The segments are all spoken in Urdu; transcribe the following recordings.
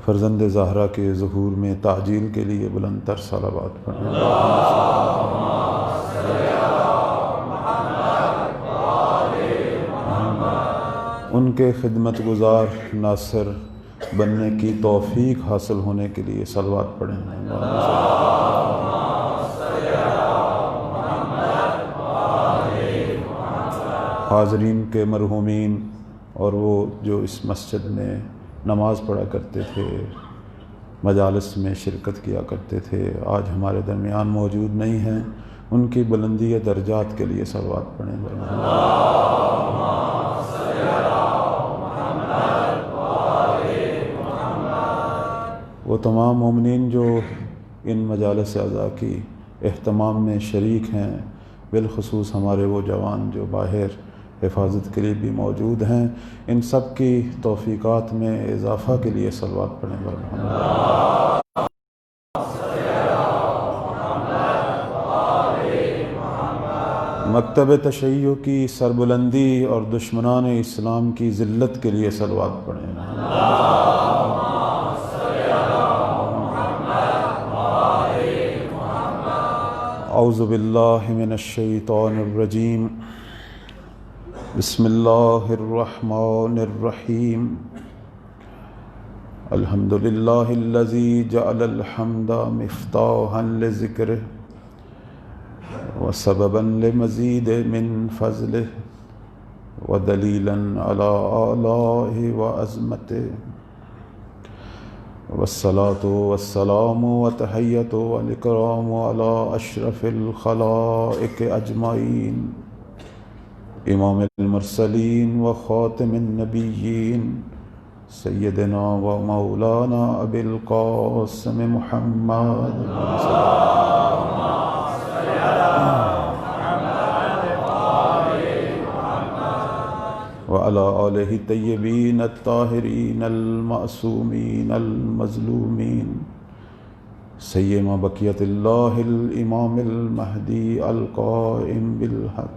فرزند زہرا کے ظہور میں تعجیل کے لیے بلند تر صلوات پڑھیں۔ ان کے خدمت گزار ناصر بننے کی توفیق حاصل ہونے کے لیے صلوات پڑھیں۔ حاضرین کے مرحومین اور وہ جو اس مسجد میں نماز پڑھا کرتے تھے، مجالس میں شرکت کیا کرتے تھے، آج ہمارے درمیان موجود نہیں ہیں، ان کی بلندی درجات کے لیے صلوات پڑھیں۔ وہ تمام مومنین جو ان مجالس اعضاء کی اہتمام میں شریک ہیں، بالخصوص ہمارے وہ جوان جو باہر حفاظت کے لیے بھی موجود ہیں، ان سب کی توفیقات میں اضافہ کے لیے صلوات پڑھیں۔ مکتب تشیع کی سربلندی اور دشمنان اسلام کی ذلت کے لیے صلوات پڑھیں۔ اعوذ باللہ من الشیطان الرجیم، بسم اللہ الرحمن الرحیم، الحمد للہ الذی جعل الحمد مفتاحا لذکرہ وسببا لمزید من فضلہ ودلیلا علی آلائہ وعظمتہ، والصلاة والسلام وتحیۃ والاکرام علی اشرف الخلائق اجمعین، امام المرسلین و خاتم النبیین، سیدنا و مولانا ابی القاسم محمد وعلی آلہ الطیبین الطاہرین المعصومین المظلومین، سیما بقیت اللہ الامام المہدی القائم بالحق،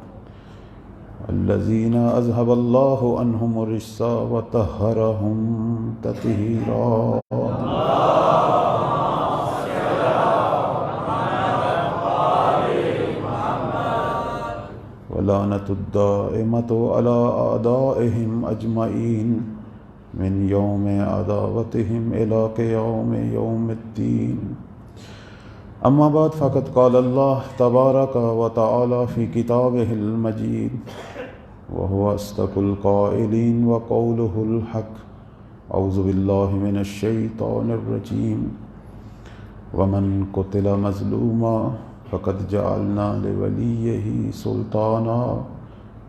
الذین اذهب اللہ عنہم الرجس وطہرہم تطہیرا۔ ولعنۃ الدائمۃ علی اعدائہم اجمعین من یوم عداوتہم الی قیام یوم الدین۔ اما بعد فقد قال اللہ تبارک و تعالی فی کتابہ المجید وهو اصدق القائلین وقولہ الحق، اعوذ باللہ من الشیطان الرجیم، ومن قتل مظلوما فقد جعلنا لولیہ سلطانا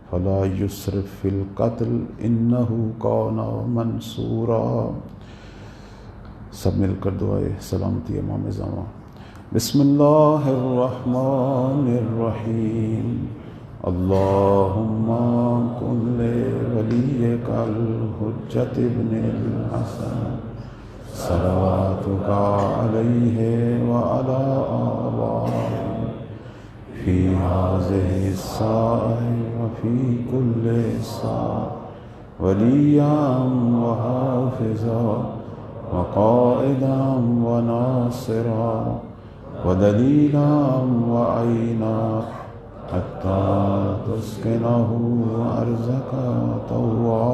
فلا یسرف فی القتل انہ کان منصورا۔ سب مل کر دعائے سلامتی امام زمان۔ بسم اللہ الرحمن الرحیم، اللہم کن لولیک الحجۃ ابن الحسن صلواتک علیہ وعلی آبائہ فی ہذہ الساعة وفی کل ساعة ولییا وحافظا وقائدا وناصرا ودلیلا وعینا حتی تسکنہ ارضک طوعا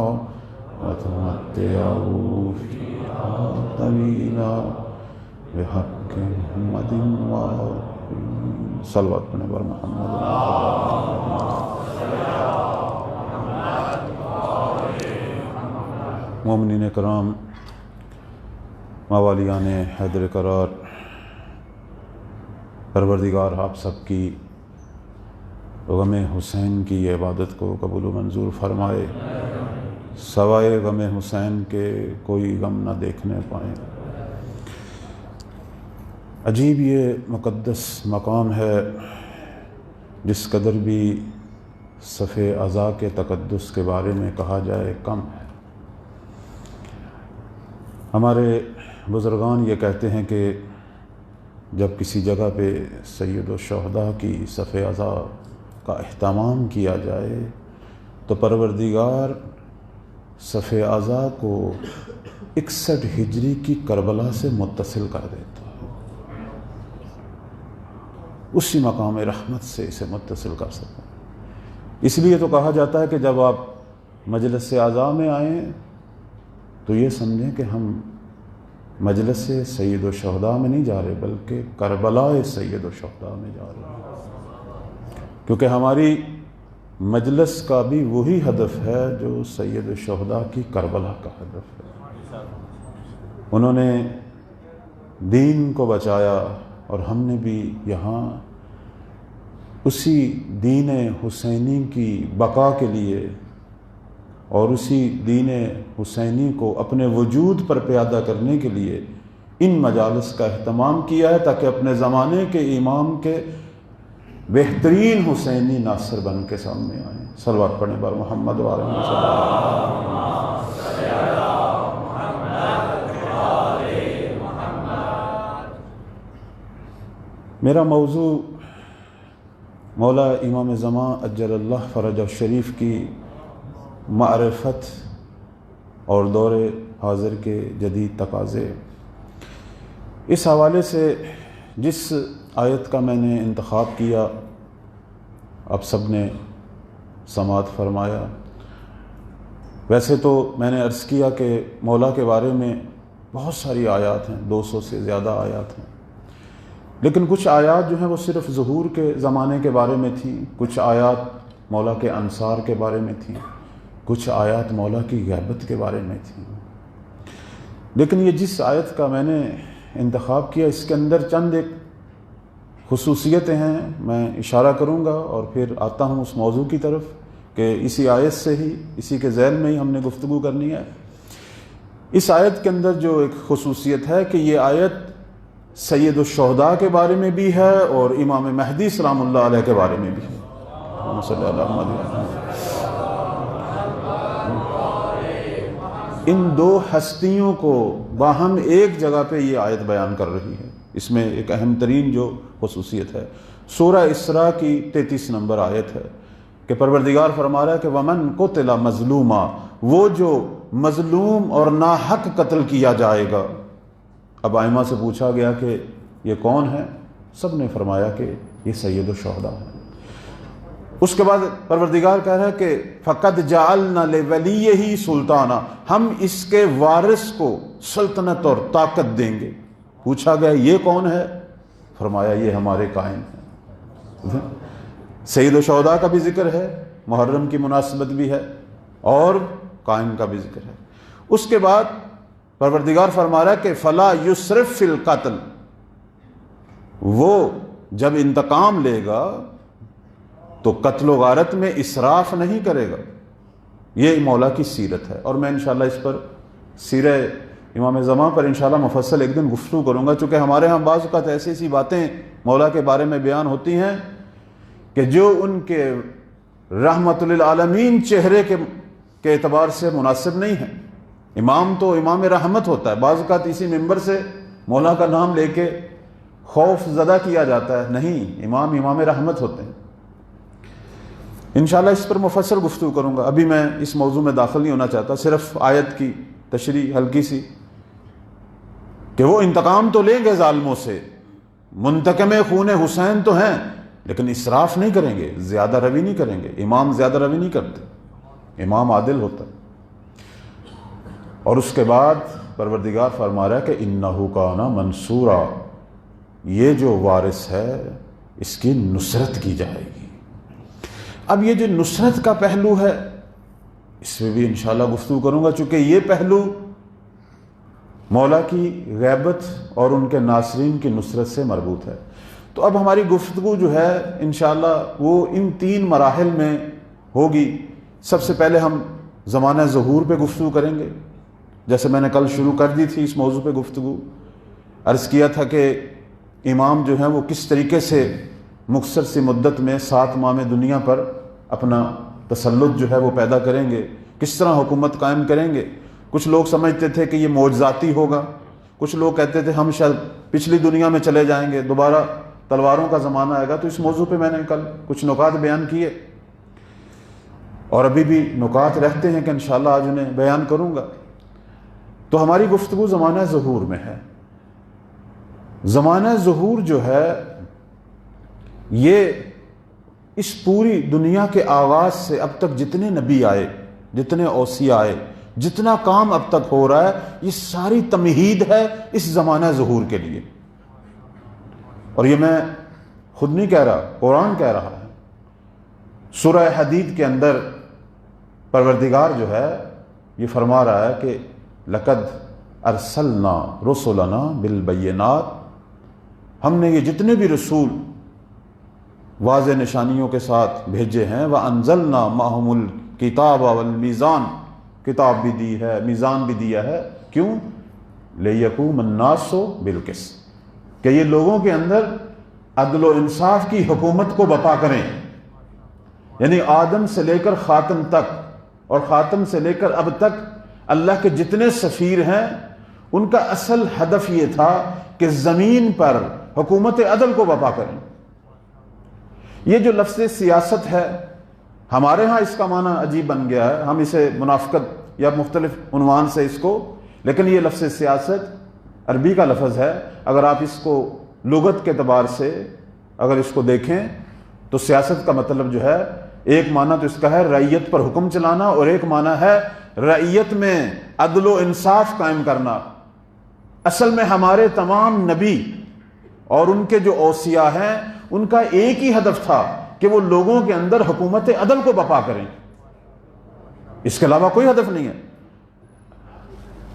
وتمتعہ فیہا طویلا بحق محمد صلوات پڑھنے پر محمد۔ مومنین کرام، موالیان حیدر قرار، پروردگار آپ سب کی غم حسین کی عبادت کو قبول و منظور فرمائے، سوائے غم حسین کے کوئی غم نہ دیکھنے پائیں۔ عجیب یہ مقدس مقام ہے، جس قدر بھی صف اعضاء کے تقدس کے بارے میں کہا جائے کم ہے۔ ہمارے بزرگان یہ کہتے ہیں کہ جب کسی جگہ پہ سید الشہداء کی صف اعضاء کا اہتمام کیا جائے تو پروردگار صف اعضاء کو 61 ہجری کی کربلا سے متصل کر دیتا ہے، اسی مقام رحمت سے اسے متصل کر سکتا ہے۔ اس لیے تو کہا جاتا ہے کہ جب آپ مجلس اعضاء میں آئیں تو یہ سمجھیں کہ ہم مجلس سید الشہداء میں نہیں جا رہے بلکہ کربلا سید الشہداء میں جا رہے ہیں، کیونکہ ہماری مجلس کا بھی وہی ہدف ہے جو سید الشہداء کی کربلا کا ہدف ہے۔ انہوں نے دین کو بچایا اور ہم نے بھی یہاں اسی دین حسینی کی بقا کے لیے اور اسی دین حسینی کو اپنے وجود پر پیادہ کرنے کے لیے ان مجالس کا اہتمام کیا ہے، تاکہ اپنے زمانے کے امام کے بہترین حسینی ناصر بن کے سامنے آئیں۔ صلوات پڑھنے پر محمد و آلہ محمد۔ میرا موضوع مولا امام زمان اجل اللہ فرج الشریف کی معرفت اور دور حاضر کے جدید تقاضے، اس حوالے سے جس آیت کا میں نے انتخاب کیا آپ سب نے سماعت فرمایا۔ ویسے تو میں نے عرض کیا کہ مولا کے بارے میں بہت ساری آیات ہیں، 200 سے زیادہ آیات ہیں، لیکن کچھ آیات جو ہیں وہ صرف ظہور کے زمانے کے بارے میں تھیں، کچھ آیات مولا کے انصار کے بارے میں تھیں، کچھ آیات مولا کی غیبت کے بارے میں تھیں۔ لیکن یہ جس آیت کا میں نے انتخاب کیا اس کے اندر چند ایک خصوصیتیں ہیں، میں اشارہ کروں گا اور پھر آتا ہوں اس موضوع کی طرف کہ اسی آیت سے ہی، اسی کے ذیل میں ہی ہم نے گفتگو کرنی ہے۔ اس آیت کے اندر جو ایک خصوصیت ہے کہ یہ آیت سید الشہداء کے بارے میں بھی ہے اور امام مہدی سلام اللہ علیہ کے بارے میں بھی ہے۔ صلی اللہ علیہ وسلم۔ ان دو ہستیوں کو باہم ایک جگہ پہ یہ آیت بیان کر رہی ہے۔ اس میں ایک اہم ترین جو خصوصیت ہے سورہ اسراء کی 33 نمبر آیت ہے کہ پروردگار فرما رہا ہے کہ وَمَن قُتِلَ مَظْلُومًا، وہ جو مظلوم اور ناحق قتل کیا جائے گا۔ اب آئمہ سے پوچھا گیا کہ یہ کون ہے؟ سب نے فرمایا کہ یہ سید الشہداء ہے۔ اس کے بعد پروردگار کہہ رہا ہے کہ فَقَدْ جَعَلْنَا لِوَلِيِّهِ سُلْطَانًا، ہم اس کے وارث کو سلطنت اور طاقت دیں گے۔ پوچھا گیا یہ کون ہے؟ فرمایا یہ ہمارے قائم ہیں۔ سید الشہداء کا بھی ذکر ہے، محرم کی مناسبت بھی ہے اور قائم کا بھی ذکر ہے۔ اس کے بعد پروردگار فرما رہا ہے کہ فَلَا يُسْرِفْ فِي الْقَتْلِ، وہ جب انتقام لے گا تو قتل و غارت میں اسراف نہیں کرے گا۔ یہ مولا کی سیرت ہے اور میں انشاءاللہ اس پر سیرہ امام زمان پر انشاءاللہ مفصل ایک دن گفتگو کروں گا، چونکہ ہمارے ہاں بعض اوقات ایسی ایسی باتیں مولا کے بارے میں بیان ہوتی ہیں کہ جو ان کے رحمت للعالمین چہرے کے اعتبار سے مناسب نہیں ہے۔ امام تو امام رحمت ہوتا ہے، بعض اوقات اسی ممبر سے مولا کا نام لے کے خوف زدہ کیا جاتا ہے، نہیں، امام امام رحمت ہوتے ہیں۔ انشاءاللہ اس پر مفصل گفتگو کروں گا، ابھی میں اس موضوع میں داخل نہیں ہونا چاہتا، صرف آیت کی تشریح ہلکی سی کہ وہ انتقام تو لیں گے ظالموں سے، منتقم خون حسین تو ہیں، لیکن اسراف نہیں کریں گے، زیادہ روی نہیں کریں گے۔ امام زیادہ روی نہیں کرتے، امام عادل ہوتا ہے۔ اور اس کے بعد پروردگار فرما رہا ہے کہ انہ کان منصورا، یہ جو وارث ہے اس کی نصرت کی جائے گی۔ اب یہ جو نصرت کا پہلو ہے اس میں بھی انشاءاللہ گفتگو کروں گا، چونکہ یہ پہلو مولا کی غیبت اور ان کے ناصرین کی نصرت سے مربوط ہے۔ تو اب ہماری گفتگو جو ہے انشاءاللہ وہ ان 3 مراحل میں ہوگی۔ سب سے پہلے ہم زمانہ ظہور پہ گفتگو کریں گے، جیسے میں نے کل شروع کر دی تھی اس موضوع پہ گفتگو، عرض کیا تھا کہ امام جو ہیں وہ کس طریقے سے مختصر سی مدت میں 7 ماہ میں دنیا پر اپنا تسلط جو ہے وہ پیدا کریں گے، کس طرح حکومت قائم کریں گے۔ کچھ لوگ سمجھتے تھے کہ یہ معجزاتی ہوگا، کچھ لوگ کہتے تھے ہم شاید پچھلی دنیا میں چلے جائیں گے، دوبارہ تلواروں کا زمانہ آئے گا۔ تو اس موضوع پہ میں نے کل کچھ نکات بیان کیے۔ اور ابھی بھی نکات رہتے ہیں کہ انشاءاللہ آج انہیں بیان کروں گا۔ تو ہماری گفتگو زمانہ ظہور میں ہے۔ زمانہ ظہور جو ہے یہ اس پوری دنیا کے آغاز سے اب تک جتنے نبی آئے، جتنے اوصیاء آئے، جتنا کام اب تک ہو رہا ہے، یہ ساری تمہید ہے اس زمانہ ظہور کے لیے۔ اور یہ میں خود نہیں کہہ رہا، قرآن کہہ رہا ہے۔ سورہ حدید کے اندر پروردگار جو ہے یہ فرما رہا ہے کہ لقد ارسلنا رسلنا بالبینات، ہم نے یہ جتنے بھی رسول واضح نشانیوں کے ساتھ بھیجے ہیں، وَأَنزَلْنَا مَعَهُمُ الْكِتَابَ وَالْمِيزَانَ، کتاب بھی دی ہے، میزان بھی دیا ہے، کیوں؟ لِيَقُومَ النَّاسُ بِالْقِسْطِ، کہ یہ لوگوں کے اندر عدل و انصاف کی حکومت کو بپا کریں۔ یعنی آدم سے لے کر خاتم تک اور خاتم سے لے کر اب تک اللہ کے جتنے سفیر ہیں ان کا اصل ہدف یہ تھا کہ زمین پر حکومت عدل کو بپا کریں۔ یہ جو لفظ سیاست ہے ہمارے ہاں اس کا معنی عجیب بن گیا ہے، ہم اسے منافقت یا مختلف عنوان سے اس کو، لیکن یہ لفظ سیاست عربی کا لفظ ہے۔ اگر آپ اس کو لغت کے اعتبار سے اگر اس کو دیکھیں تو سیاست کا مطلب جو ہے، ایک معنی تو اس کا ہے رعیت پر حکم چلانا، اور ایک معنی ہے رعیت میں عدل و انصاف قائم کرنا۔ اصل میں ہمارے تمام نبی اور ان کے جو اوصیاء ہیں ان کا ایک ہی ہدف تھا کہ وہ لوگوں کے اندر حکومت عدل کو بپا کریں، اس کے علاوہ کوئی ہدف نہیں ہے۔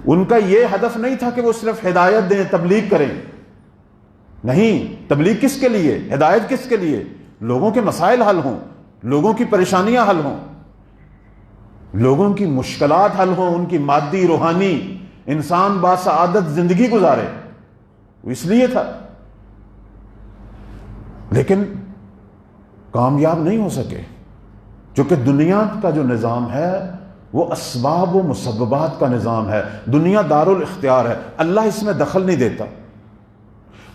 ان کا یہ ہدف نہیں تھا کہ وہ صرف ہدایت دیں، تبلیغ کریں، نہیں، تبلیغ کس کے لیے، ہدایت کس کے لیے؟ لوگوں کے مسائل حل ہوں، لوگوں کی پریشانیاں حل ہوں، لوگوں کی مشکلات حل ہوں، ان کی مادی روحانی انسان باسعادت زندگی گزارے، وہ اس لیے تھا۔ لیکن کامیاب نہیں ہو سکے، چونکہ دنیا کا جو نظام ہے وہ اسباب و مسببات کا نظام ہے، دنیا دار الاختیار ہے، اللہ اس میں دخل نہیں دیتا۔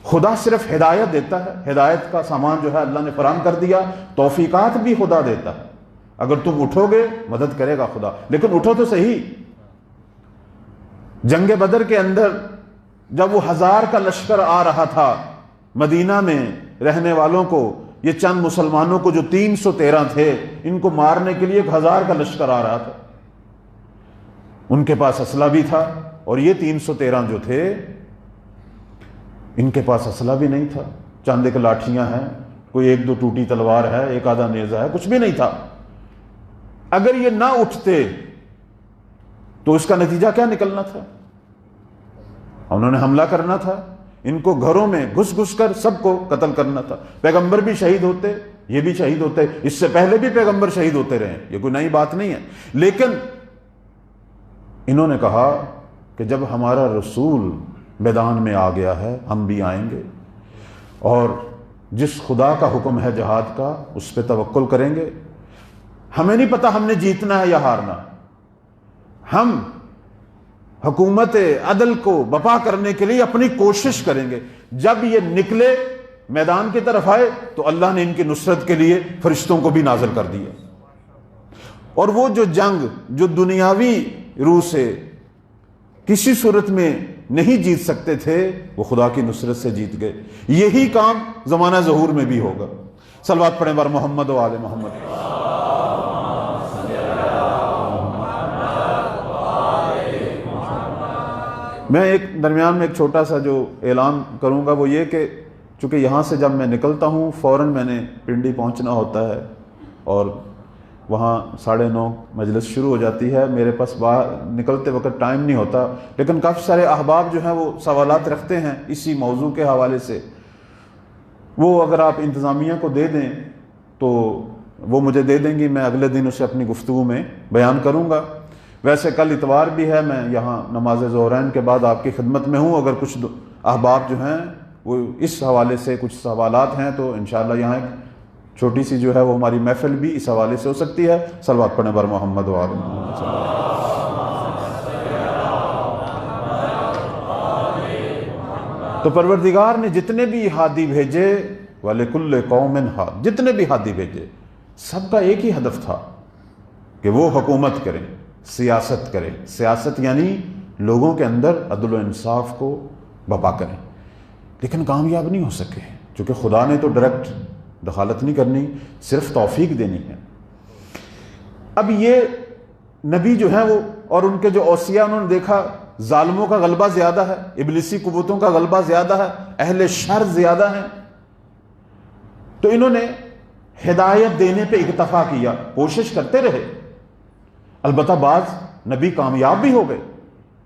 خدا صرف ہدایت دیتا ہے، ہدایت کا سامان جو ہے اللہ نے فراہم کر دیا، توفیقات بھی خدا دیتا ہے۔ اگر تم اٹھو گے مدد کرے گا خدا، لیکن اٹھو تو صحیح۔ جنگ بدر کے اندر جب وہ 1000 کا لشکر آ رہا تھا مدینہ میں رہنے والوں کو، یہ چند مسلمانوں کو جو 313 تھے، ان کو مارنے کے لیے 1000 کا لشکر آ رہا تھا۔ ان کے پاس اسلحہ بھی تھا، اور یہ 313 جو تھے ان کے پاس اسلحہ بھی نہیں تھا، چند ایک لاٹھیاں ہیں، کوئی ایک دو ٹوٹی تلوار ہے، ایک آدھا نیزہ ہے، کچھ بھی نہیں تھا۔ اگر یہ نہ اٹھتے تو اس کا نتیجہ کیا نکلنا تھا؟ انہوں نے حملہ کرنا تھا، ان کو گھروں میں گھس گھس کر سب کو قتل کرنا تھا۔ پیغمبر بھی شہید ہوتے، یہ بھی شہید ہوتے، اس سے پہلے بھی پیغمبر شہید ہوتے رہے، یہ کوئی نئی بات نہیں ہے۔ لیکن انہوں نے کہا کہ جب ہمارا رسول میدان میں آ گیا ہے ہم بھی آئیں گے، اور جس خدا کا حکم ہے جہاد کا اس پہ توکل کریں گے۔ ہمیں نہیں پتا ہم نے جیتنا ہے یا ہارنا، ہم حکومت عدل کو بپا کرنے کے لیے اپنی کوشش کریں گے۔ جب یہ نکلے میدان کی طرف آئے تو اللہ نے ان کی نصرت کے لیے فرشتوں کو بھی نازل کر دیا، اور وہ جو جنگ جو دنیاوی روح سے کسی صورت میں نہیں جیت سکتے تھے وہ خدا کی نصرت سے جیت گئے۔ یہی کام زمانہ ظہور میں بھی ہوگا۔ صلوات پڑھیں بر محمد و آل محمد۔ میں ایک درمیان میں ایک چھوٹا سا جو اعلان کروں گا وہ یہ کہ چونکہ یہاں سے جب میں نکلتا ہوں فوراً میں نے پنڈی پہنچنا ہوتا ہے، اور وہاں 9:30 مجلس شروع ہو جاتی ہے، میرے پاس باہر نکلتے وقت ٹائم نہیں ہوتا، لیکن کافی سارے احباب جو ہیں وہ سوالات رکھتے ہیں اسی موضوع کے حوالے سے، وہ اگر آپ انتظامیہ کو دے دیں تو وہ مجھے دے دیں گی، میں اگلے دن اسے اپنی گفتگو میں بیان کروں گا۔ ویسے کل اتوار بھی ہے، میں یہاں نماز ظہرین کے بعد آپ کی خدمت میں ہوں، اگر کچھ احباب جو ہیں وہ اس حوالے سے کچھ سوالات ہیں تو انشاءاللہ یہاں ایک چھوٹی سی جو ہے وہ ہماری محفل بھی اس حوالے سے ہو سکتی ہے۔ صلوات پڑھیں بر محمد و آل محمد۔ تو پروردگار نے جتنے بھی ہادی بھیجے، وَلِكُلِّ قَوْمٍ ہاد، جتنے بھی ہادی بھیجے سب کا ایک ہی ہدف تھا کہ وہ حکومت کریں، سیاست کریں. سیاست یعنی لوگوں کے اندر عدل و انصاف کو بپا کریں. لیکن کامیاب نہیں ہو سکے، چونکہ خدا نے تو ڈائریکٹ دخالت نہیں کرنی، صرف توفیق دینی ہے. اب یہ نبی جو ہیں وہ اور ان کے جو اوصیاء، انہوں نے دیکھا ظالموں کا غلبہ زیادہ ہے، ابلیسی قوتوں کا غلبہ زیادہ ہے، اہل شر زیادہ ہیں، تو انہوں نے ہدایت دینے پہ اکتفا کیا، کوشش کرتے رہے. البتہ بعض نبی کامیاب بھی ہو گئے.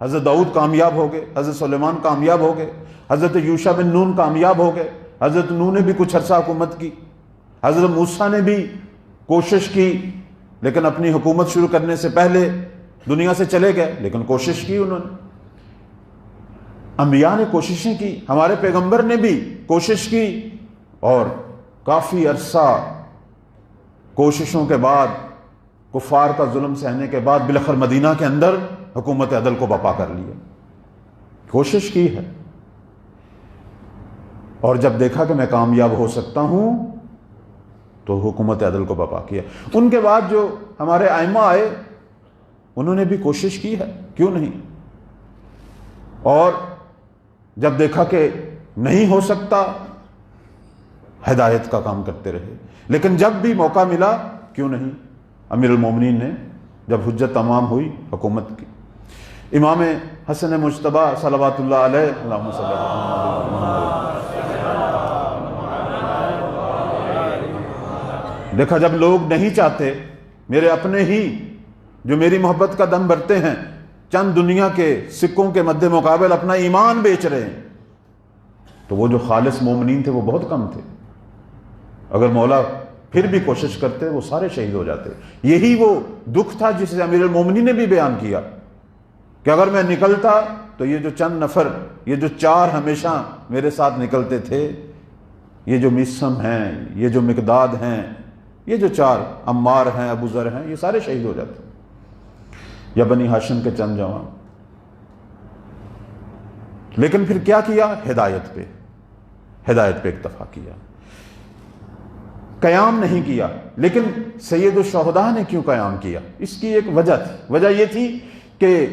حضرت داؤد کامیاب ہو گئے، حضرت سلیمان کامیاب ہو گئے، حضرت یوشع بن نون کامیاب ہو گئے، حضرت نوح نے بھی کچھ عرصہ حکومت کی، حضرت موسیٰ نے بھی کوشش کی لیکن اپنی حکومت شروع کرنے سے پہلے دنیا سے چلے گئے، لیکن کوشش کی انہوں نے. انبیاء نے کوششیں کی، ہمارے پیغمبر نے بھی کوشش کی، اور کافی عرصہ کوششوں کے بعد، کفار کا ظلم سہنے کے بعد بالآخر مدینہ کے اندر حکومت عدل کو بپا کر لیا. کوشش کی ہے، اور جب دیکھا کہ میں کامیاب ہو سکتا ہوں تو حکومت عدل کو بپا کیا. ان کے بعد جو ہمارے ائمہ آئے انہوں نے بھی کوشش کی ہے، کیوں نہیں، اور جب دیکھا کہ نہیں ہو سکتا ہدایت کا کام کرتے رہے. لیکن جب بھی موقع ملا، کیوں نہیں، امیر المومنین نے جب حجت تمام ہوئی حکومت کی. امام حسن مجتبی صلوات اللہ علیہ، اللہم صلی اللہ علیہ، دیکھا جب لوگ نہیں چاہتے، میرے اپنے ہی جو میری محبت کا دم بھرتے ہیں، چند دنیا کے سکوں کے مد مقابل اپنا ایمان بیچ رہے ہیں، تو وہ جو خالص مومنین تھے وہ بہت کم تھے. اگر مولا پھر بھی کوشش کرتے وہ سارے شہید ہو جاتے. یہی وہ دکھ تھا جسے امیر المومنین نے بھی بیان کیا کہ اگر میں نکلتا تو یہ جو چند نفر، یہ جو 4 ہمیشہ میرے ساتھ نکلتے تھے، یہ جو مسم ہیں، یہ جو مقداد ہیں، یہ جو 4 عمار ہیں، ابو ذر ہیں، یہ سارے شہید ہو جاتے. یا بنی ہاشم کے چند جوان. لیکن پھر کیا کیا، ہدایت پہ اکتفا کیا، قیام نہیں کیا. لیکن سید الشہداء نے کیوں قیام کیا، اس کی ایک وجہ تھی. وجہ یہ تھی کہ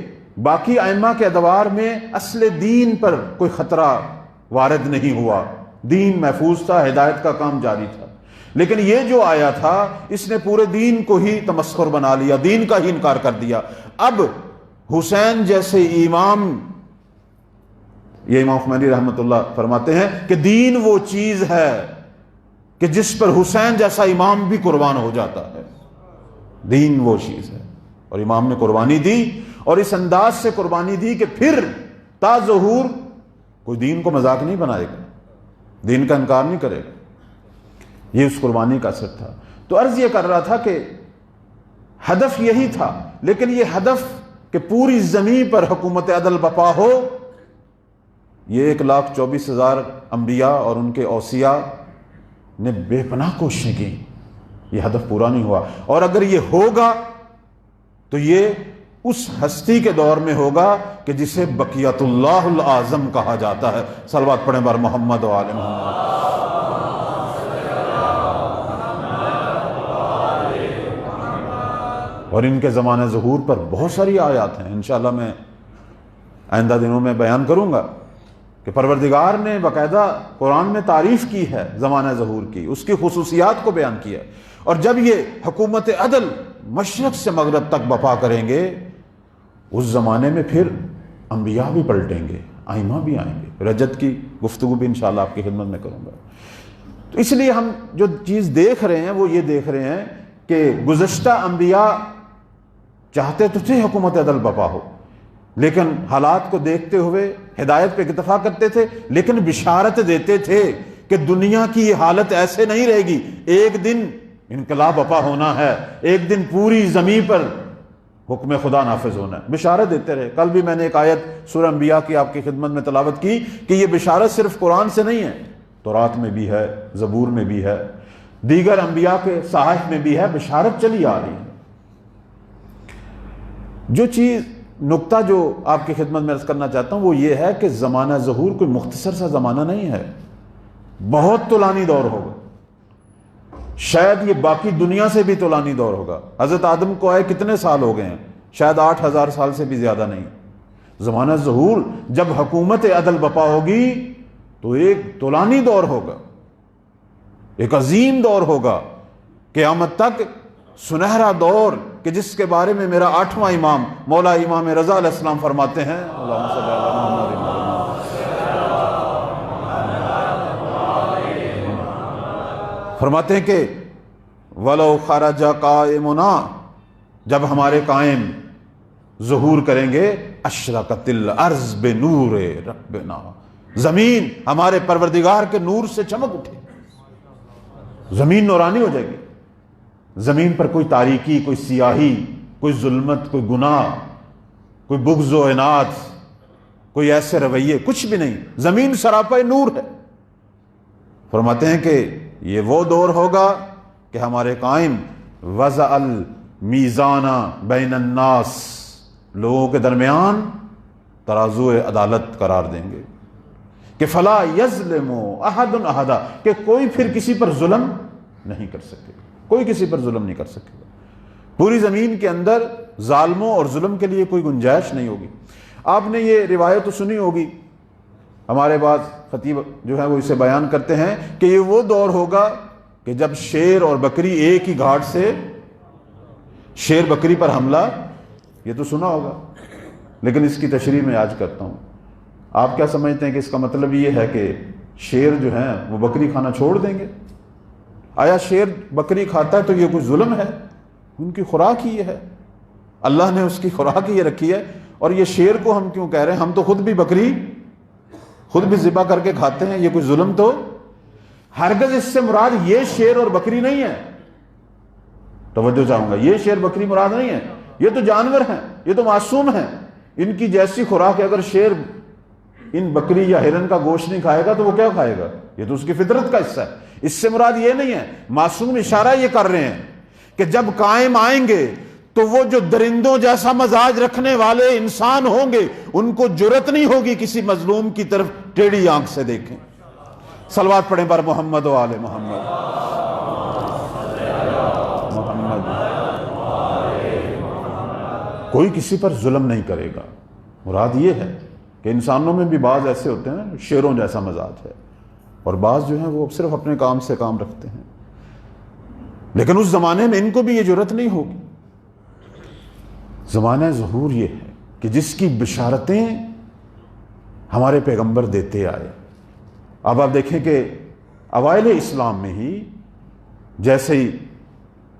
باقی ائمہ کے ادوار میں اصل دین پر کوئی خطرہ وارد نہیں ہوا، دین محفوظ تھا، ہدایت کا کام جاری تھا. لیکن یہ جو آیا تھا اس نے پورے دین کو ہی تمسخر بنا لیا، دین کا ہی انکار کر دیا. اب حسین جیسے امام، یہ امام خمینی رحمۃ اللہ فرماتے ہیں کہ دین وہ چیز ہے کہ جس پر حسین جیسا امام بھی قربان ہو جاتا ہے. دین وہ چیز ہے، اور امام نے قربانی دی، اور اس انداز سے قربانی دی کہ پھر تا ظہور کوئی دین کو مذاق نہیں بنائے گا، دین کا انکار نہیں کرے گا. یہ اس قربانی کا اثر تھا. تو عرض یہ کر رہا تھا کہ ہدف یہی تھا، لیکن یہ ہدف کہ پوری زمین پر حکومت عدل بپا ہو، یہ 1,24,000 انبیاء اور ان کے اوصیاء نے بے پناہ کوششیں کی، یہ ہدف پورا نہیں ہوا. اور اگر یہ ہوگا تو یہ اس ہستی کے دور میں ہوگا کہ جسے بقیت اللہ العظم کہا جاتا ہے. صلوات پڑھیں بر محمد و آل محمد. اور ان کے زمانہ ظہور پر بہت ساری آیات ہیں، انشاءاللہ میں آئندہ دنوں میں بیان کروں گا کہ پروردگار نے باقاعدہ قرآن میں تعریف کی ہے زمانہ ظہور کی، اس کی خصوصیات کو بیان کیا. اور جب یہ حکومت عدل مشرق سے مغرب تک بپا کریں گے، اس زمانے میں پھر انبیاء بھی پلٹیں گے، ائمہ بھی آئیں گے. رجت کی گفتگو بھی انشاءاللہ آپ کی خدمت میں کروں گا. تو اس لیے ہم جو چیز دیکھ رہے ہیں وہ یہ دیکھ رہے ہیں کہ گزشتہ انبیاء چاہتے تو تھے حکومت عدل بپا ہو، لیکن حالات کو دیکھتے ہوئے ہدایت پہ اکتفا کرتے تھے، لیکن بشارت دیتے تھے کہ دنیا کی یہ حالت ایسے نہیں رہے گی، ایک دن انقلاب بپا ہونا ہے، ایک دن پوری زمین پر حکم خدا نافذ ہونا ہے. بشارت دیتے رہے. کل بھی میں نے ایک آیت سورہ انبیاء کی آپ کی خدمت میں تلاوت کی کہ یہ بشارت صرف قرآن سے نہیں ہے، تورات میں بھی ہے، زبور میں بھی ہے، دیگر انبیاء کے صحائف میں بھی ہے، بشارت چلی آ رہی ہے. جو چیز نقطہ جو آپ کی خدمت میں عرض کرنا چاہتا ہوں وہ یہ ہے کہ زمانہ ظہور کوئی مختصر سا زمانہ نہیں ہے، بہت طولانی دور ہوگا. شاید یہ باقی دنیا سے بھی طولانی دور ہوگا. حضرت آدم کو آئے کتنے سال ہو گئے ہیں؟ شاید 8,000 سال سے بھی زیادہ نہیں. زمانہ ظہور جب حکومت عدل بپا ہوگی تو ایک طولانی دور ہوگا، ایک عظیم دور ہوگا، قیامت تک سنہرا دور، کہ جس کے بارے میں میرا 8واں امام مولا امام رضا علیہ السلام فرماتے ہیں، اللہم صلی علی محمد، فرماتے ہیں کہ وَلَوْ خَرَجَ قَائِمُنَا، جب ہمارے قائم ظہور کریں گے، اشرقت الارض بنور ربنا، زمین ہمارے پروردگار کے نور سے چمک اٹھے، زمین نورانی ہو جائے گی. زمین پر کوئی تاریکی، کوئی سیاہی، کوئی ظلمت، کوئی گناہ، کوئی بغض و عناد، کوئی ایسے رویے، کچھ بھی نہیں. زمین سراپا نور ہے. فرماتے ہیں کہ یہ وہ دور ہوگا کہ ہمارے قائم وضع المیزان بین الناس، لوگوں کے درمیان ترازو عدالت قرار دیں گے کہ فلا یظلم احد احدا، کہ کوئی پھر کسی پر ظلم نہیں کر سکے، کوئی کسی پر ظلم نہیں کر سکے گا. پوری زمین کے اندر ظالموں اور ظلم کے لیے کوئی گنجائش نہیں ہوگی. آپ نے یہ روایت تو سنی ہوگی، ہمارے بعض خطیب جو ہے وہ اسے بیان کرتے ہیں کہ یہ وہ دور ہوگا کہ جب شیر اور بکری ایک ہی گھاٹ سے، شیر بکری پر حملہ، یہ تو سنا ہوگا، لیکن اس کی تشریح میں آج کرتا ہوں. آپ کیا سمجھتے ہیں کہ اس کا مطلب یہ ہے کہ شیر جو ہیں وہ بکری کھانا چھوڑ دیں گے؟ آیا شیر بکری کھاتا ہے تو یہ کوئی ظلم ہے؟ ان کی خوراک ہی یہ ہے، اللہ نے اس کی خوراک ہی یہ رکھی ہے. اور یہ شیر کو ہم کیوں کہہ رہے ہیں؟ ہم تو خود بھی بکری خود بھی ذبح کر کے کھاتے ہیں. یہ کوئی ظلم تو ہرگز اس سے مراد یہ شیر اور بکری نہیں ہے. توجہ چاہوں گا، یہ شیر بکری مراد نہیں ہے، یہ تو جانور ہیں، یہ تو معصوم ہیں. ان کی جیسی خوراک ہے. اگر شیر ان بکری یا ہرن کا گوشت نہیں کھائے گا تو وہ کیا کھائے گا؟ یہ تو اس کی فطرت کا حصہ ہے. اس سے مراد یہ نہیں ہے. معصوم اشارہ یہ کر رہے ہیں کہ جب قائم آئیں گے تو وہ جو درندوں جیسا مزاج رکھنے والے انسان ہوں گے، ان کو جرت نہیں ہوگی کسی مظلوم کی طرف ٹیڑھی آنکھ سے دیکھیں. صلوات پڑھیں پر محمد و آل محمد. کوئی کسی پر ظلم نہیں کرے گا. مراد یہ ہے کہ انسانوں میں بھی بعض ایسے ہوتے ہیں شیروں جیسا مزاج ہے، اور بعض جو ہیں وہ صرف اپنے کام سے کام رکھتے ہیں. لیکن اس زمانے میں ان کو بھی یہ جرت نہیں ہوگی. زمانہ ظہور یہ ہے کہ جس کی بشارتیں ہمارے پیغمبر دیتے آئے. اب آپ دیکھیں کہ اوائل اسلام میں ہی جیسے ہی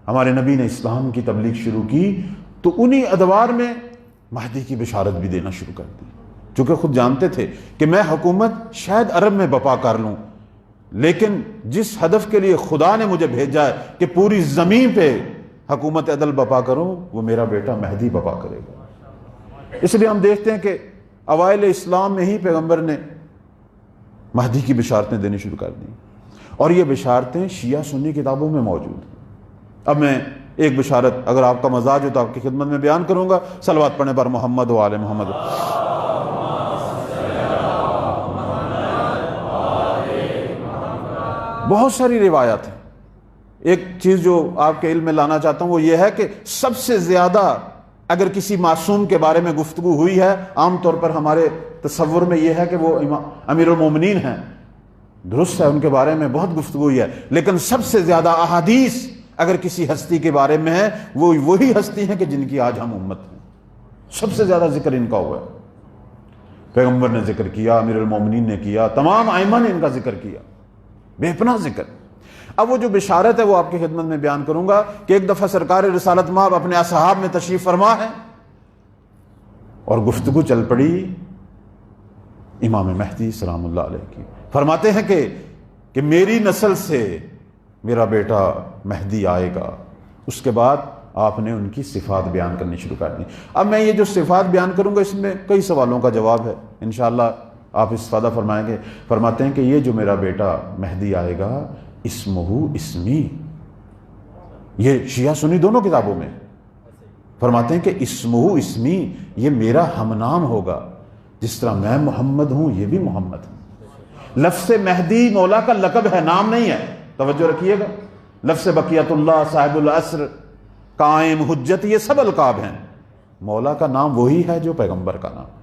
ہمارے نبی نے اسلام کی تبلیغ شروع کی تو انہی ادوار میں مہدی کی بشارت بھی دینا شروع کر دی. چونکہ خود جانتے تھے کہ میں حکومت شاید عرب میں بپا کر لوں، لیکن جس ہدف کے لیے خدا نے مجھے بھیجا ہے کہ پوری زمین پہ حکومت عدل بپا کروں، وہ میرا بیٹا مہدی بپا کرے گا. اس لیے ہم دیکھتے ہیں کہ اوائل اسلام میں ہی پیغمبر نے مہدی کی بشارتیں دینی شروع کر دیں، اور یہ بشارتیں شیعہ سنی کتابوں میں موجود ہیں. اب میں ایک بشارت اگر آپ کا مزاج ہو تو آپ کی خدمت میں بیان کروں گا. صلوات پڑھنے پر محمد و آل محمد. بہت ساری روایات ہیں. ایک چیز جو آپ کے علم میں لانا چاہتا ہوں وہ یہ ہے کہ سب سے زیادہ اگر کسی معصوم کے بارے میں گفتگو ہوئی ہے، عام طور پر ہمارے تصور میں یہ ہے کہ وہ امیر المومنین ہیں. درست ہے، ان کے بارے میں بہت گفتگو ہوئی ہے، لیکن سب سے زیادہ احادیث اگر کسی ہستی کے بارے میں ہے وہ وہی ہستی ہیں کہ جن کی آج ہم امت ہیں. سب سے زیادہ ذکر ان کا ہوا ہے. پیغمبر نے ذکر کیا، امیر المومنین نے کیا، تمام ائمہ نے ان کا ذکر کیا، بے پناہ ذکر. اب وہ جو بشارت ہے وہ آپ کی خدمت میں بیان کروں گا کہ ایک دفعہ سرکار رسالت مآب اپنے اصحاب میں تشریف فرما ہے اور گفتگو چل پڑی امام مہدی سلام اللہ علیہ کی. فرماتے ہیں کہ میری نسل سے میرا بیٹا مہدی آئے گا. اس کے بعد آپ نے ان کی صفات بیان کرنی شروع کر دی. اب میں یہ جو صفات بیان کروں گا اس میں کئی سوالوں کا جواب ہے، انشاءاللہ آپ استفادہ فرمائیں گے. فرماتے ہیں کہ یہ جو میرا بیٹا مہدی آئے گا اسمہ اسمی، یہ شیعہ سنی دونوں کتابوں میں. فرماتے ہیں کہ اسمہ اسمی، یہ میرا ہم نام ہوگا، جس طرح میں محمد ہوں یہ بھی محمد ہے. لفظ مہدی مولا کا لقب ہے، نام نہیں ہے. توجہ رکھیے گا، لفظ بقیت اللہ، صاحب العصر، قائم، حجت، یہ سب القاب ہیں۔ مولا کا نام وہی ہے جو پیغمبر کا نام ہے۔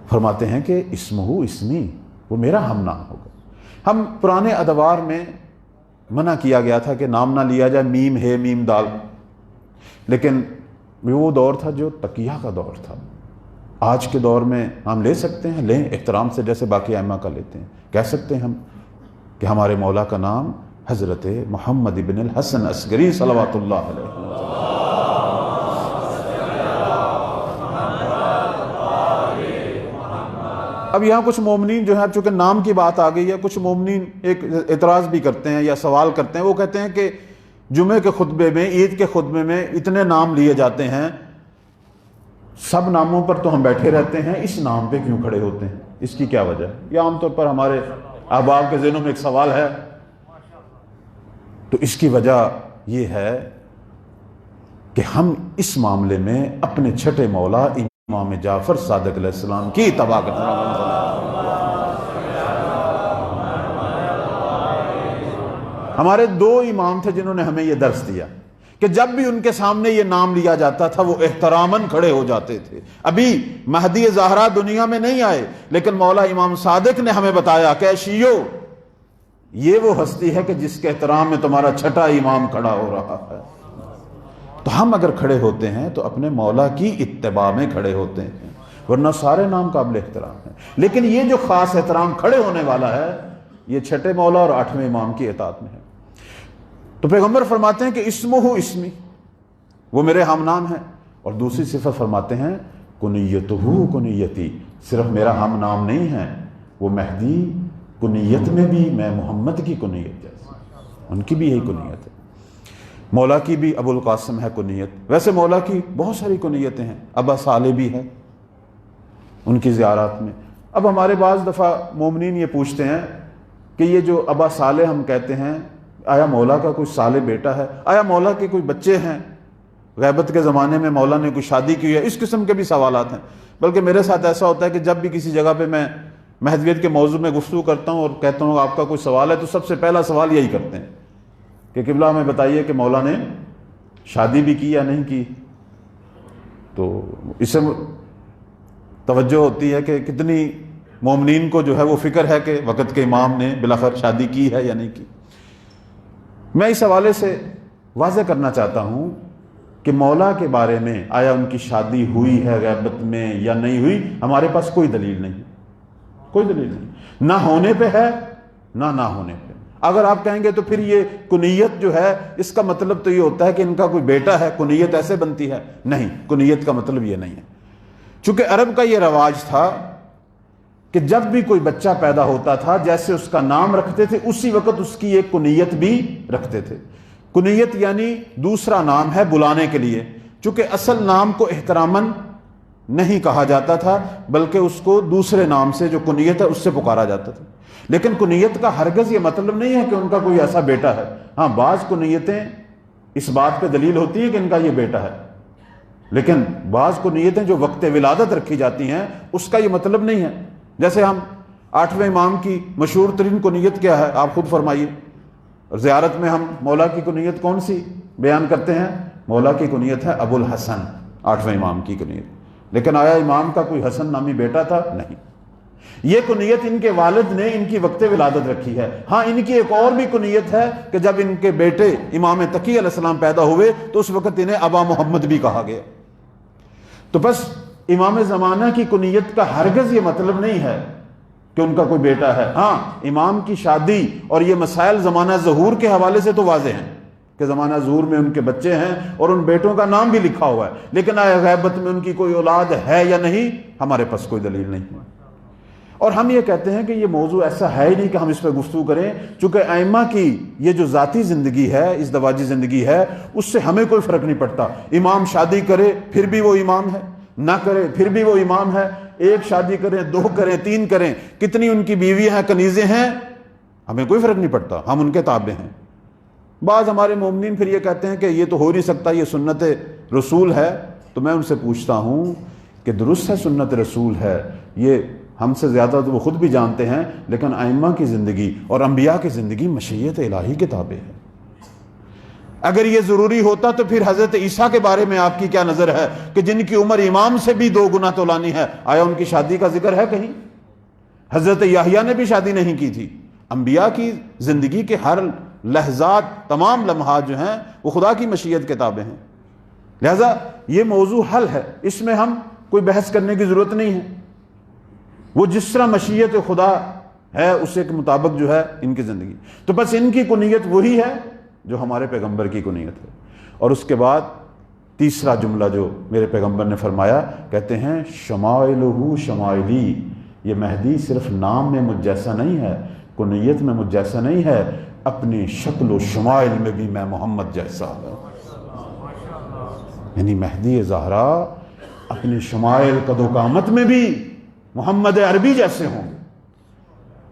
فرماتے ہیں کہ اسمہ اسمی، وہ میرا ہم نام ہوگا۔ ہم پرانے ادوار میں منع کیا گیا تھا کہ نام نہ لیا جائے میم ہے میم دال، لیکن وہ دور تھا جو تقیہ کا دور تھا۔ آج کے دور میں ہم لے سکتے ہیں، لیں احترام سے جیسے باقی ائمہ کا لیتے ہیں۔ کہہ سکتے ہیں ہم کہ ہمارے مولا کا نام حضرت محمد بن الحسن عسکری صلوات اللہ علیہ وسلم۔ اب یہاں کچھ مومنین جو ہے، چونکہ نام کی بات آ گئی ہے، کچھ مومنین ایک اعتراض بھی کرتے ہیں یا سوال کرتے ہیں۔ وہ کہتے ہیں کہ جمعے کے خطبے میں، عید کے خطبے میں اتنے نام لیے جاتے ہیں، سب ناموں پر تو ہم بیٹھے رہتے ہیں، اس نام پہ کیوں کھڑے ہوتے ہیں؟ اس کی کیا وجہ ہے؟ یہ عام طور پر ہمارے احباب کے ذہنوں میں ایک سوال ہے۔ تو اس کی وجہ یہ ہے کہ ہم اس معاملے میں اپنے چھٹے مولا امام جعفر صادق علیہ السلام کی اتباع کرتے ہیں۔ ہمارے دو امام تھے جنہوں نے ہمیں یہ درس دیا کہ جب بھی ان کے سامنے یہ نام لیا جاتا تھا وہ احتراماً کھڑے ہو جاتے تھے۔ ابھی مہدی زہرا دنیا میں نہیں آئے، لیکن مولا امام صادق نے ہمیں بتایا کہ شیعو، یہ وہ ہستی ہے کہ جس کے احترام میں تمہارا چھٹا امام کھڑا ہو رہا ہے۔ تو ہم اگر کھڑے ہوتے ہیں تو اپنے مولا کی اتباع میں کھڑے ہوتے ہیں، ورنہ سارے نام قابل احترام ہیں۔ لیکن یہ جو خاص احترام کھڑے ہونے والا ہے، یہ چھٹے مولا اور 8ویں امام کی اطاعت میں ہے۔ تو پیغمبر فرماتے ہیں کہ اسمہ اسمی، وہ میرے ہم نام ہے۔ اور دوسری صفت فرماتے ہیں کنیتہ کنیتی، صرف میرا ہم نام نہیں ہے، وہ مہدی کنیت میں بھی میں محمد کی کنیت جیسے، ان کی بھی یہی کنیت ہے۔ مولا کی بھی ابو القاسم ہے کنیت، ویسے مولا کی بہت ساری کنیتیں ہیں، ابا صالح بھی ہے ان کی زیارات میں۔ اب ہمارے بعض دفعہ مومنین یہ پوچھتے ہیں کہ یہ جو ابا صالح ہم کہتے ہیں، آیا مولا کا کوئی صالح بیٹا ہے؟ آیا مولا کے کوئی بچے ہیں؟ غیبت کے زمانے میں مولا نے کوئی شادی کی ہے؟ اس قسم کے بھی سوالات ہیں۔ بلکہ میرے ساتھ ایسا ہوتا ہے کہ جب بھی کسی جگہ پہ میں مہدویت کے موضوع میں گفتگو کرتا ہوں اور کہتا ہوں آپ کا کوئی سوال ہے، تو سب سے پہلا سوال یہی کرتے ہیں کہ قبلہ ہمیں بتائیے کہ مولا نے شادی بھی کی یا نہیں کی۔ تو اس سے توجہ ہوتی ہے کہ کتنی مومنین کو جو ہے وہ فکر ہے کہ وقت کے امام نے بلاخر شادی کی ہے یا نہیں کی۔ میں اس حوالے سے واضح کرنا چاہتا ہوں کہ مولا کے بارے میں آیا ان کی شادی ہوئی ہے غیبت میں یا نہیں ہوئی، ہمارے پاس کوئی دلیل نہیں، کوئی دلیل نہیں، نہ ہونے پہ ہے نہ ہونے پہ۔ اگر آپ کہیں گے تو پھر یہ کنیت جو ہے اس کا مطلب تو یہ ہوتا ہے کہ ان کا کوئی بیٹا ہے، کنیت ایسے بنتی ہے؟ نہیں، کنیت کا مطلب یہ نہیں ہے۔ چونکہ عرب کا یہ رواج تھا کہ جب بھی کوئی بچہ پیدا ہوتا تھا، جیسے اس کا نام رکھتے تھے اسی وقت اس کی ایک کنیت بھی رکھتے تھے۔ کنیت یعنی دوسرا نام ہے بلانے کے لیے، چونکہ اصل نام کو احتراماً نہیں کہا جاتا تھا، بلکہ اس کو دوسرے نام سے جو کنیت ہے اس سے پکارا جاتا تھا۔ لیکن کنیت کا ہرگز یہ مطلب نہیں ہے کہ ان کا کوئی ایسا بیٹا ہے۔ ہاں، بعض کنیتیں اس بات پہ دلیل ہوتی ہیں کہ ان کا یہ بیٹا ہے، لیکن بعض کنیتیں جو وقت ولادت رکھی جاتی ہیں اس کا یہ مطلب نہیں ہے۔ جیسے ہم 8ویں امام کی مشہور ترین کنیت کیا ہے آپ خود فرمائیے؟ اور زیارت میں ہم مولا کی کنیت کون سی بیان کرتے ہیں؟ مولا کی کنیت ہے ابو الحسن، 8ویں امام کی کنیت۔ لیکن آیا امام کا کوئی حسن نامی بیٹا تھا؟ نہیں۔ یہ کنیت ان کے والد نے ان کی وقت ولادت رکھی ہے۔ ہاں، ان کی ایک اور بھی کنیت ہے کہ جب ان کے بیٹے امام تقی علیہ السلام پیدا ہوئے تو اس وقت انہیں ابا محمد بھی کہا گیا۔ تو بس امام زمانہ کی کنیت کا ہرگز یہ مطلب نہیں ہے کہ ان کا کوئی بیٹا ہے۔ ہاں، امام کی شادی اور یہ مسائل زمانہ ظہور کے حوالے سے تو واضح ہیں کہ زمانہ ظہور میں ان کے بچے ہیں اور ان بیٹوں کا نام بھی لکھا ہوا ہے، لیکن آیا غیبت میں ان کی کوئی اولاد ہے یا نہیں، ہمارے پاس کوئی دلیل نہیں ہے۔ اور ہم یہ کہتے ہیں کہ یہ موضوع ایسا ہے ہی نہیں کہ ہم اس پہ گفتگو کریں، چونکہ ائمہ کی یہ جو ذاتی زندگی ہے، ازدواجی زندگی ہے، اس سے ہمیں کوئی فرق نہیں پڑتا۔ امام شادی کرے پھر بھی وہ امام ہے، نہ کرے پھر بھی وہ امام ہے، ایک شادی کریں، 2 کریں، 3 کریں، کتنی ان کی بیویاں ہیں، کنیزیں ہیں، ہمیں کوئی فرق نہیں پڑتا، ہم ان کے تابع ہیں۔ بعض ہمارے مومنین پھر یہ کہتے ہیں کہ یہ تو ہو نہیں سکتا، یہ سنت رسول ہے۔ تو میں ان سے پوچھتا ہوں کہ درست ہے، سنت رسول ہے، یہ ہم سے زیادہ تو وہ خود بھی جانتے ہیں، لیکن ائمہ کی زندگی اور انبیاء کی زندگی مشیت الہی کے تابع ہے۔ اگر یہ ضروری ہوتا تو پھر حضرت عیسیٰ کے بارے میں آپ کی کیا نظر ہے کہ جن کی عمر امام سے بھی 2 گنا تولانی ہے، آیا ان کی شادی کا ذکر ہے کہیں؟ حضرت یحییٰ نے بھی شادی نہیں کی تھی۔ انبیاء کی زندگی کے ہر لحظات، تمام لمحات جو ہیں وہ خدا کی مشیت کے تابع ہیں۔ لہذا یہ موضوع حل ہے، اس میں ہم کوئی بحث کرنے کی ضرورت نہیں ہے۔ وہ جس طرح مشیت خدا ہے اسے کے مطابق جو ہے ان کی زندگی، تو بس ان کی کنیت وہی ہے جو ہمارے پیغمبر کی کنیت ہے۔ اور اس کے بعد تیسرا جملہ جو میرے پیغمبر نے فرمایا، کہتے ہیں شمائلہ شمائلی، یہ مہدی صرف نام میں مجھ جیسا نہیں ہے، کنیت میں مجھ جیسا نہیں ہے، اپنی شکل و شمائل میں بھی میں محمد جیسا ہوں۔ یعنی مہدی زہرا اپنے شمائل قد و قامت میں بھی محمد عربی جیسے ہوں گے۔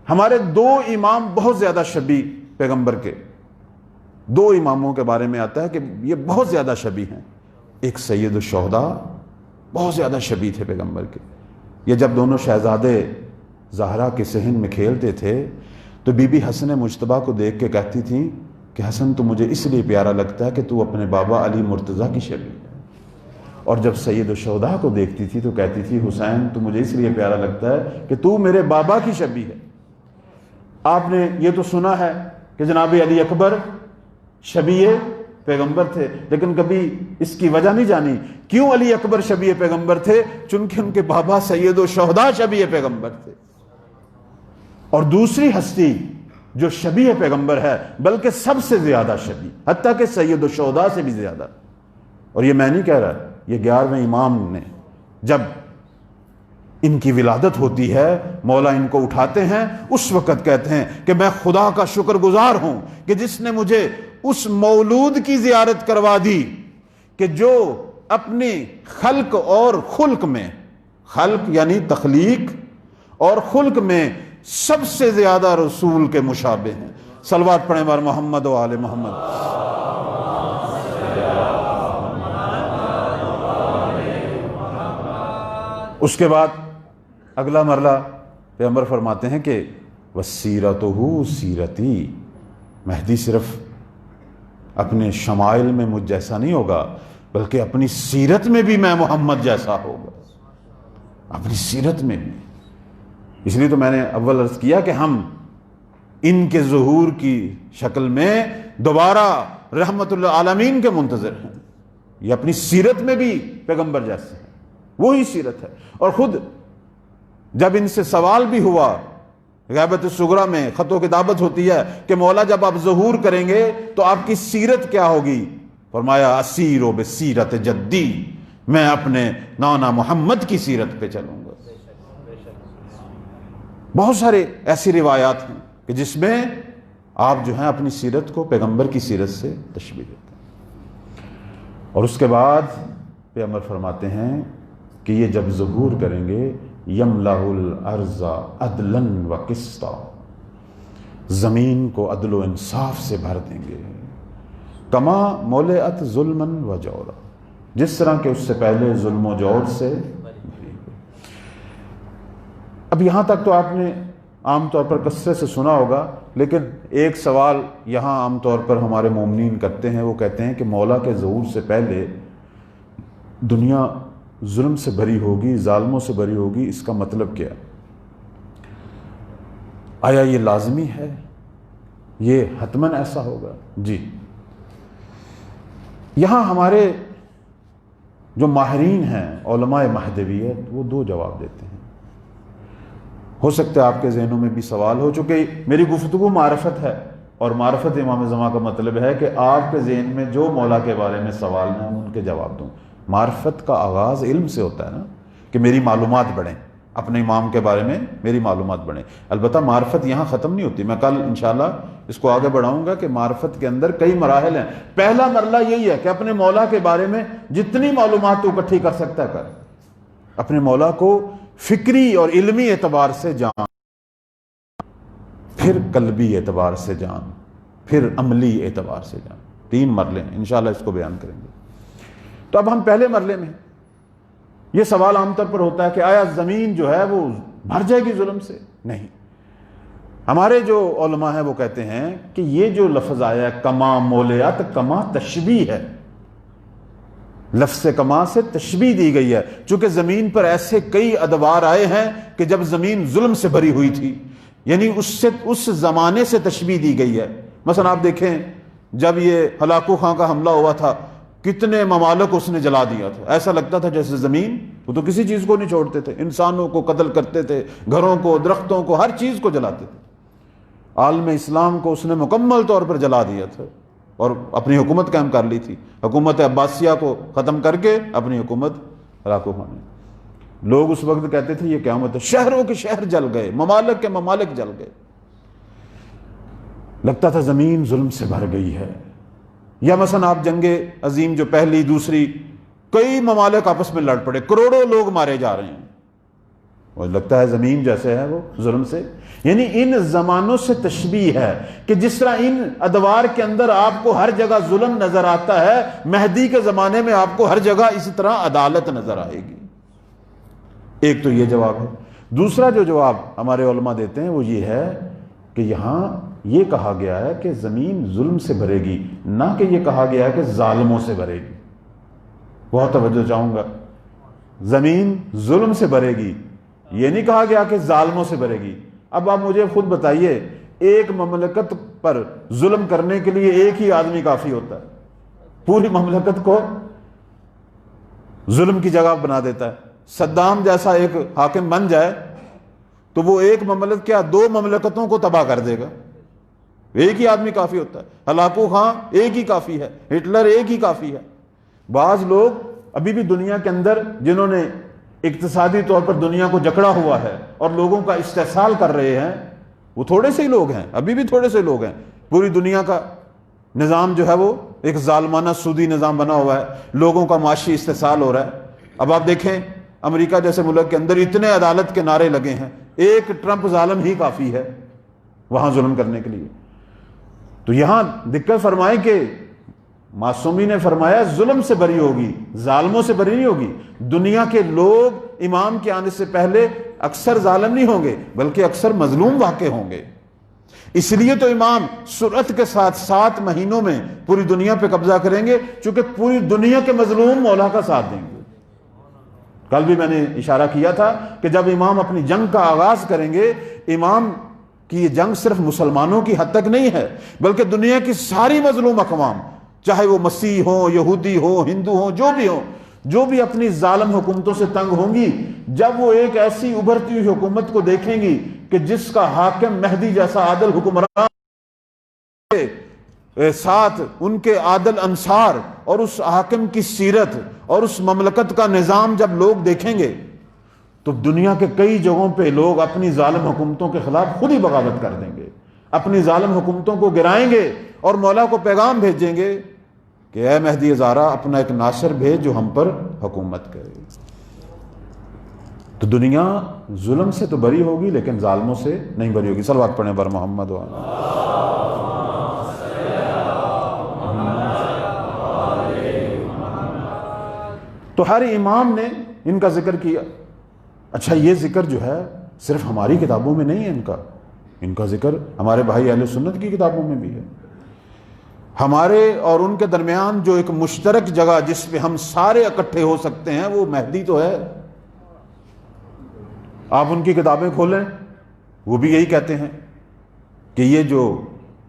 ہمارے 2 امام بہت زیادہ شبیہ پیغمبر کے، 2 اماموں کے بارے میں آتا ہے کہ یہ بہت زیادہ شبیہ ہیں۔ ایک سید الشہداء بہت زیادہ شبیہ تھے پیغمبر کے۔ یہ جب دونوں شہزادے زہرا کے صحن میں کھیلتے تھے تو بی بی حسن مجتبیٰ کو دیکھ کے کہتی تھیں کہ حسن تو مجھے اس لیے پیارا لگتا ہے کہ تو اپنے بابا علی مرتضیٰ کی شبیہ ہے، اور جب سید الشہداء کو دیکھتی تھی تو کہتی تھی حسین تو مجھے اس لیے پیارا لگتا ہے کہ تو میرے بابا کی شبیہ ہے۔ آپ نے یہ تو سنا ہے کہ جناب علی اکبر شبیہ پیغمبر تھے، لیکن کبھی اس کی وجہ نہیں جانی کیوں علی اکبر شبیہ پیغمبر تھے، چونکہ ان کے بابا سید الشہداء شبیہ پیغمبر تھے۔ اور دوسری ہستی جو شبیہ پیغمبر ہے، بلکہ سب سے زیادہ شبیہ، حتیٰ کہ سید الشہداء سے بھی زیادہ، اور یہ میں نہیں کہہ رہا، یہ 11ویں امام نے جب ان کی ولادت ہوتی ہے مولا ان کو اٹھاتے ہیں، اس وقت کہتے ہیں کہ میں خدا کا شکر گزار ہوں کہ جس نے مجھے اس مولود کی زیارت کروا دی کہ جو اپنی خلق اور خلق میں، خلق یعنی تخلیق اور خلق میں سب سے زیادہ رسول کے مشابہ ہیں۔ صلوات پڑھیں بار محمد و آل محمد۔ اس کے بعد اگلا مرلہ پیغمبر فرماتے ہیں کہ وَسِیرَتُهُ سیرتی، مہدی صرف اپنے شمائل میں مجھ جیسا نہیں ہوگا بلکہ اپنی سیرت میں بھی میں محمد جیسا ہوگا، اپنی سیرت میں بھی۔ اس لیے تو میں نے اول عرض کیا کہ ہم ان کے ظہور کی شکل میں دوبارہ رحمت للعالمین کے منتظر ہیں۔ یہ اپنی سیرت میں بھی پیغمبر جیسے ہیں، وہی سیرت ہے۔ اور خود جب ان سے سوال بھی ہوا غیبت الصغریٰ میں، خط و کتابت ہوتی ہے کہ مولا جب آپ ظہور کریں گے تو آپ کی سیرت کیا ہوگی، فرمایا اسیرو بسیرت جدی، میں اپنے نانا محمد کی سیرت پہ چلوں گا۔ بہت سارے ایسی روایات ہیں کہ جس میں آپ جو ہیں اپنی سیرت کو پیغمبر کی سیرت سے تشبیہ دیتے ہیں۔ اور اس کے بعد پیغمبر فرماتے ہیں کہ یہ جب ظہور کریں گے یملأ الارض عدلا و قسطا، زمین کو عدل و انصاف سے بھر دیں گے، کما ملئت ظلما و جورا، جس طرح کہ اس سے پہلے ظلم و جور سے بھری ہوئی۔ اب یہاں تک تو آپ نے عام طور پر کثرت سے سنا ہوگا، لیکن ایک سوال یہاں عام طور پر ہمارے مومنین کرتے ہیں، وہ کہتے ہیں کہ مولا کے ظہور سے پہلے دنیا ظلم سے بھری ہوگی، ظالموں سے بھری ہوگی، اس کا مطلب کیا؟ آیا یہ لازمی ہے؟ یہ حتماً ایسا ہوگا؟ جی، یہاں ہمارے جو ماہرین ہیں علماء مہدویت وہ 2 جواب دیتے ہیں۔ ہو سکتا ہے آپ کے ذہنوں میں بھی سوال ہو، چونکہ میری گفتگو معرفت ہے، اور معرفت امام زمان کا مطلب ہے کہ آپ کے ذہن میں جو مولا کے بارے میں سوال ہیں ان کے جواب دوں۔ معرفت کا آغاز علم سے ہوتا ہے نا، کہ میری معلومات بڑھیں، اپنے امام کے بارے میں میری معلومات بڑھیں۔ البتہ معرفت یہاں ختم نہیں ہوتی، میں کل انشاءاللہ اس کو آگے بڑھاؤں گا کہ معرفت کے اندر کئی مراحل ہیں۔ پہلا مرحلہ یہی ہے کہ اپنے مولا کے بارے میں جتنی معلومات تو اکٹھی کر سکتا ہے کر، اپنے مولا کو فکری اور علمی اعتبار سے جان، پھر قلبی اعتبار سے جان، پھر عملی اعتبار سے جان۔ 3 مرحلے ہیں، انشاءاللہ اس کو بیان کریں گے۔ تو اب ہم پہلے مرحلے میں، یہ سوال عام طور پر ہوتا ہے کہ آیا زمین جو ہے وہ بھر جائے گی ظلم سے؟ نہیں. ہمارے جو علماء ہیں وہ کہتے ہیں کہ یہ جو لفظ آیا ہے کما مولیات، کما تشبیہ ہے، لفظ کما سے تشبیہ دی گئی ہے، چونکہ زمین پر ایسے کئی ادوار آئے ہیں کہ جب زمین ظلم سے بھری ہوئی تھی، یعنی اس زمانے سے تشبیہ دی گئی ہے. مثلا آپ دیکھیں جب یہ ہلاکو خان کا حملہ ہوا تھا کتنے ممالک اس نے جلا دیا تھا، ایسا لگتا تھا جیسے زمین، وہ تو کسی چیز کو نہیں چھوڑتے تھے، انسانوں کو قتل کرتے تھے، گھروں کو، درختوں کو، ہر چیز کو جلاتے تھے. عالم اسلام کو اس نے مکمل طور پر جلا دیا تھا اور اپنی حکومت قائم کر لی تھی. حکومت عباسیہ کو ختم کر کے اپنی حکومت ہلاکو خان نے. لوگ اس وقت کہتے تھے یہ قیامت ہے، شہروں کے شہر جل گئے، ممالک کے ممالک جل گئے، لگتا تھا زمین ظلم سے بھر گئی ہے. یا مثلا آپ جنگ عظیم جو پہلی دوسری، کئی ممالک آپس میں لڑ پڑے، کروڑوں لوگ مارے جا رہے ہیں، اور لگتا ہے زمین جیسے ہے وہ ظلم سے. یعنی ان زمانوں سے تشبیہ ہے کہ جس طرح ان ادوار کے اندر آپ کو ہر جگہ ظلم نظر آتا ہے، مہدی کے زمانے میں آپ کو ہر جگہ اسی طرح عدالت نظر آئے گی. ایک تو یہ جواب ہے. دوسرا جو جواب ہمارے علماء دیتے ہیں وہ یہ ہے کہ یہاں یہ کہا گیا ہے کہ زمین ظلم سے بھرے گی، نہ کہ یہ کہا گیا ہے کہ ظالموں سے بھرے گی. بہت توجہ چاہوں گا، زمین ظلم سے بھرے گی، یہ نہیں کہا گیا کہ ظالموں سے بھرے گی. اب آپ مجھے خود بتائیے، ایک مملکت پر ظلم کرنے کے لیے ایک ہی آدمی کافی ہوتا ہے، پوری مملکت کو ظلم کی جگہ بنا دیتا ہے. صدام جیسا ایک حاکم بن جائے تو وہ ایک مملکت کیا 2 مملکتوں کو تباہ کر دے گا. ایک ہی آدمی کافی ہوتا ہے. ہلاکو خان ایک ہی کافی ہے، ہٹلر ایک ہی کافی ہے. بعض لوگ ابھی بھی دنیا کے اندر جنہوں نے اقتصادی طور پر دنیا کو جکڑا ہوا ہے اور لوگوں کا استحصال کر رہے ہیں، وہ تھوڑے سے ہی لوگ ہیں، ابھی بھی تھوڑے سے لوگ ہیں. پوری دنیا کا نظام جو ہے وہ ایک ظالمانہ سودی نظام بنا ہوا ہے، لوگوں کا معاشی استحصال ہو رہا ہے. اب آپ دیکھیں امریکہ جیسے ملک کے اندر اتنے عدالت کے نعرے لگے ہیں، ایک ٹرمپ ظالم ہی کافی ہے وہاں ظلم کرنے کے لیے. تو یہاں دقت فرمائے کہ معصومی نے فرمایا ظلم سے بری ہوگی، ظالموں سے بری نہیں ہوگی. دنیا کے لوگ امام کے آنے سے پہلے اکثر ظالم نہیں ہوں گے بلکہ اکثر مظلوم واقع ہوں گے. اس لیے تو امام سرعت کے ساتھ 7 مہینوں میں پوری دنیا پہ قبضہ کریں گے، چونکہ پوری دنیا کے مظلوم مولا کا ساتھ دیں گے. کل بھی میں نے اشارہ کیا تھا کہ جب امام اپنی جنگ کا آغاز کریں گے، امام کی یہ جنگ صرف مسلمانوں کی حد تک نہیں ہے بلکہ دنیا کی ساری مظلوم اقوام، چاہے وہ مسیح ہوں، یہودی ہوں، ہندو ہوں، جو بھی اپنی ظالم حکومتوں سے تنگ ہوں گی، جب وہ ایک ایسی ابھرتی ہوئی حکومت کو دیکھیں گی کہ جس کا حاکم مہدی جیسا عادل حکمران ساتھ ان کے عادل انصار اور اس حاکم کی سیرت اور اس مملکت کا نظام جب لوگ دیکھیں گے تو دنیا کے کئی جگہوں پہ لوگ اپنی ظالم حکومتوں کے خلاف خود ہی بغاوت کر دیں گے، اپنی ظالم حکومتوں کو گرائیں گے اور مولا کو پیغام بھیجیں گے کہ اے مہدی زارا اپنا ایک ناصر بھیج جو ہم پر حکومت کرے. تو دنیا ظلم سے تو بری ہوگی لیکن ظالموں سے نہیں بری ہوگی. صلوات پڑھیں بر محمد تو ہر امام نے ان کا ذکر کیا. اچھا یہ ذکر جو ہے صرف ہماری کتابوں میں نہیں ہے، ان کا ذکر ہمارے بھائی اہل سنت کی کتابوں میں بھی ہے. ہمارے اور ان کے درمیان جو ایک مشترک جگہ جس پہ ہم سارے اکٹھے ہو سکتے ہیں وہ مہدی تو ہے. آپ ان کی کتابیں کھولیں، وہ بھی یہی کہتے ہیں کہ یہ جو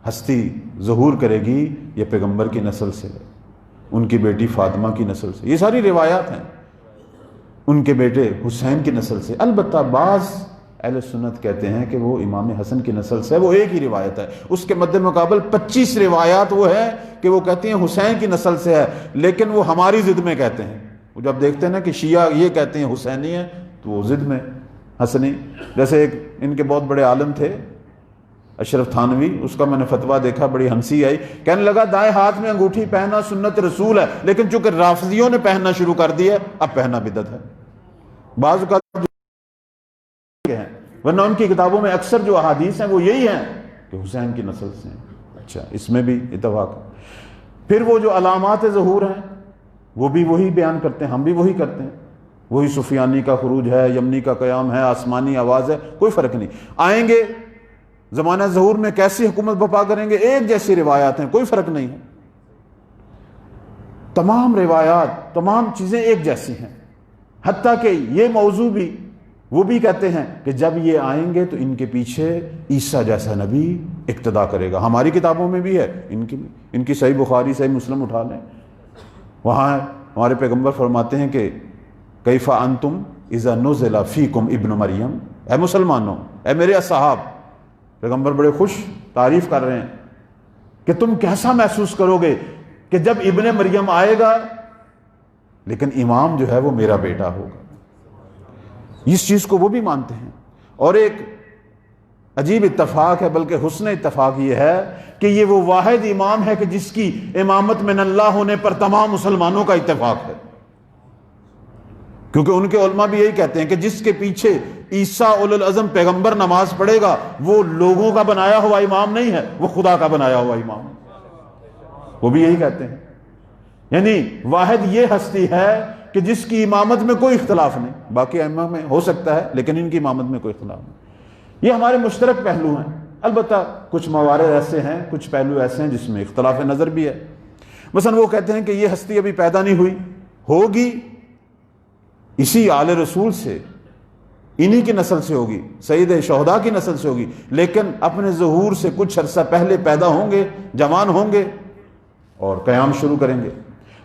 ہستی ظہور کرے گی یہ پیغمبر کی نسل سے ہے، ان کی بیٹی فاطمہ کی نسل سے. یہ ساری روایات ہیں، ان کے بیٹے حسین کی نسل سے. البتہ بعض اہل سنت کہتے ہیں کہ وہ امام حسن کی نسل سے ہے، وہ ایک ہی روایت ہے. اس کے مد مقابل 25 روایات وہ ہے کہ وہ کہتے ہیں حسین کی نسل سے ہے، لیکن وہ ہماری ضد میں کہتے ہیں. وہ جب دیکھتے ہیں نا کہ شیعہ یہ کہتے ہیں حسینی ہے تو وہ ضد میں حسنی. جیسے ایک ان کے بہت بڑے عالم تھے اشرف تھانوی، اس کا میں نے فتویٰ دیکھا، بڑی ہنسی آئی. کہنے لگا دائیں ہاتھ میں انگوٹھی پہننا سنت رسول ہے، لیکن چونکہ رافضیوں نے پہننا شروع کر دیا اب پہننا بدعت ہے. بعض کا ہیں، ورنہ ان کی کتابوں میں اکثر جو احادیث ہیں وہ یہی ہیں کہ حسین کی نسل سے ہیں. اچھا اس میں بھی اتفاق. پھر وہ جو علامات ظہور ہیں وہ بھی وہی بیان کرتے ہیں، ہم بھی وہی کرتے ہیں. وہی سفیانی کا خروج ہے، یمنی کا قیام ہے، آسمانی آواز ہے، کوئی فرق نہیں. آئیں گے زمانہ ظہور میں کیسی حکومت بپا کریں گے، ایک جیسی روایات ہیں، کوئی فرق نہیں ہے. تمام روایات، تمام چیزیں ایک جیسی ہیں. حتیٰ کہ یہ موضوع بھی وہ بھی کہتے ہیں کہ جب یہ آئیں گے تو ان کے پیچھے عیسیٰ جیسا نبی اقتدا کرے گا. ہماری کتابوں میں بھی ہے، ان کی صحیح بخاری صحیح مسلم اٹھا لیں، وہاں ہمارے پیغمبر فرماتے ہیں کہ کیف انتم اذا نزل فیکم ابن مریم، اے مسلمانوں، اے میرے اصحاب، پیغمبر بڑے خوش تعریف کر رہے ہیں کہ تم کیسا محسوس کرو گے کہ جب ابن مریم آئے گا لیکن امام جو ہے وہ میرا بیٹا ہوگا. اس چیز کو وہ بھی مانتے ہیں. اور ایک عجیب اتفاق ہے، بلکہ حسن اتفاق یہ ہے کہ یہ وہ واحد امام ہے کہ جس کی امامت من اللہ ہونے پر تمام مسلمانوں کا اتفاق ہے. کیونکہ ان کے علماء بھی یہی کہتے ہیں کہ جس کے پیچھے عیسیٰ اولو العزم پیغمبر نماز پڑھے گا وہ لوگوں کا بنایا ہوا امام نہیں ہے، وہ خدا کا بنایا ہوا امام ہے. وہ بھی یہی کہتے ہیں. یعنی واحد یہ ہستی ہے کہ جس کی امامت میں کوئی اختلاف نہیں. باقی ائمہ میں ہو سکتا ہے لیکن ان کی امامت میں کوئی اختلاف نہیں. یہ ہمارے مشترک پہلو ہیں. البتہ کچھ موارد ایسے ہیں، کچھ پہلو ایسے ہیں جس میں اختلاف نظر بھی ہے. مثلا وہ کہتے ہیں کہ یہ ہستی ابھی پیدا نہیں ہوئی، ہوگی اسی آل رسول سے، انہی کی نسل سے ہوگی، سید شہداء کی نسل سے ہوگی، لیکن اپنے ظہور سے کچھ عرصہ پہلے پیدا ہوں گے، جوان ہوں گے اور قیام شروع کریں گے.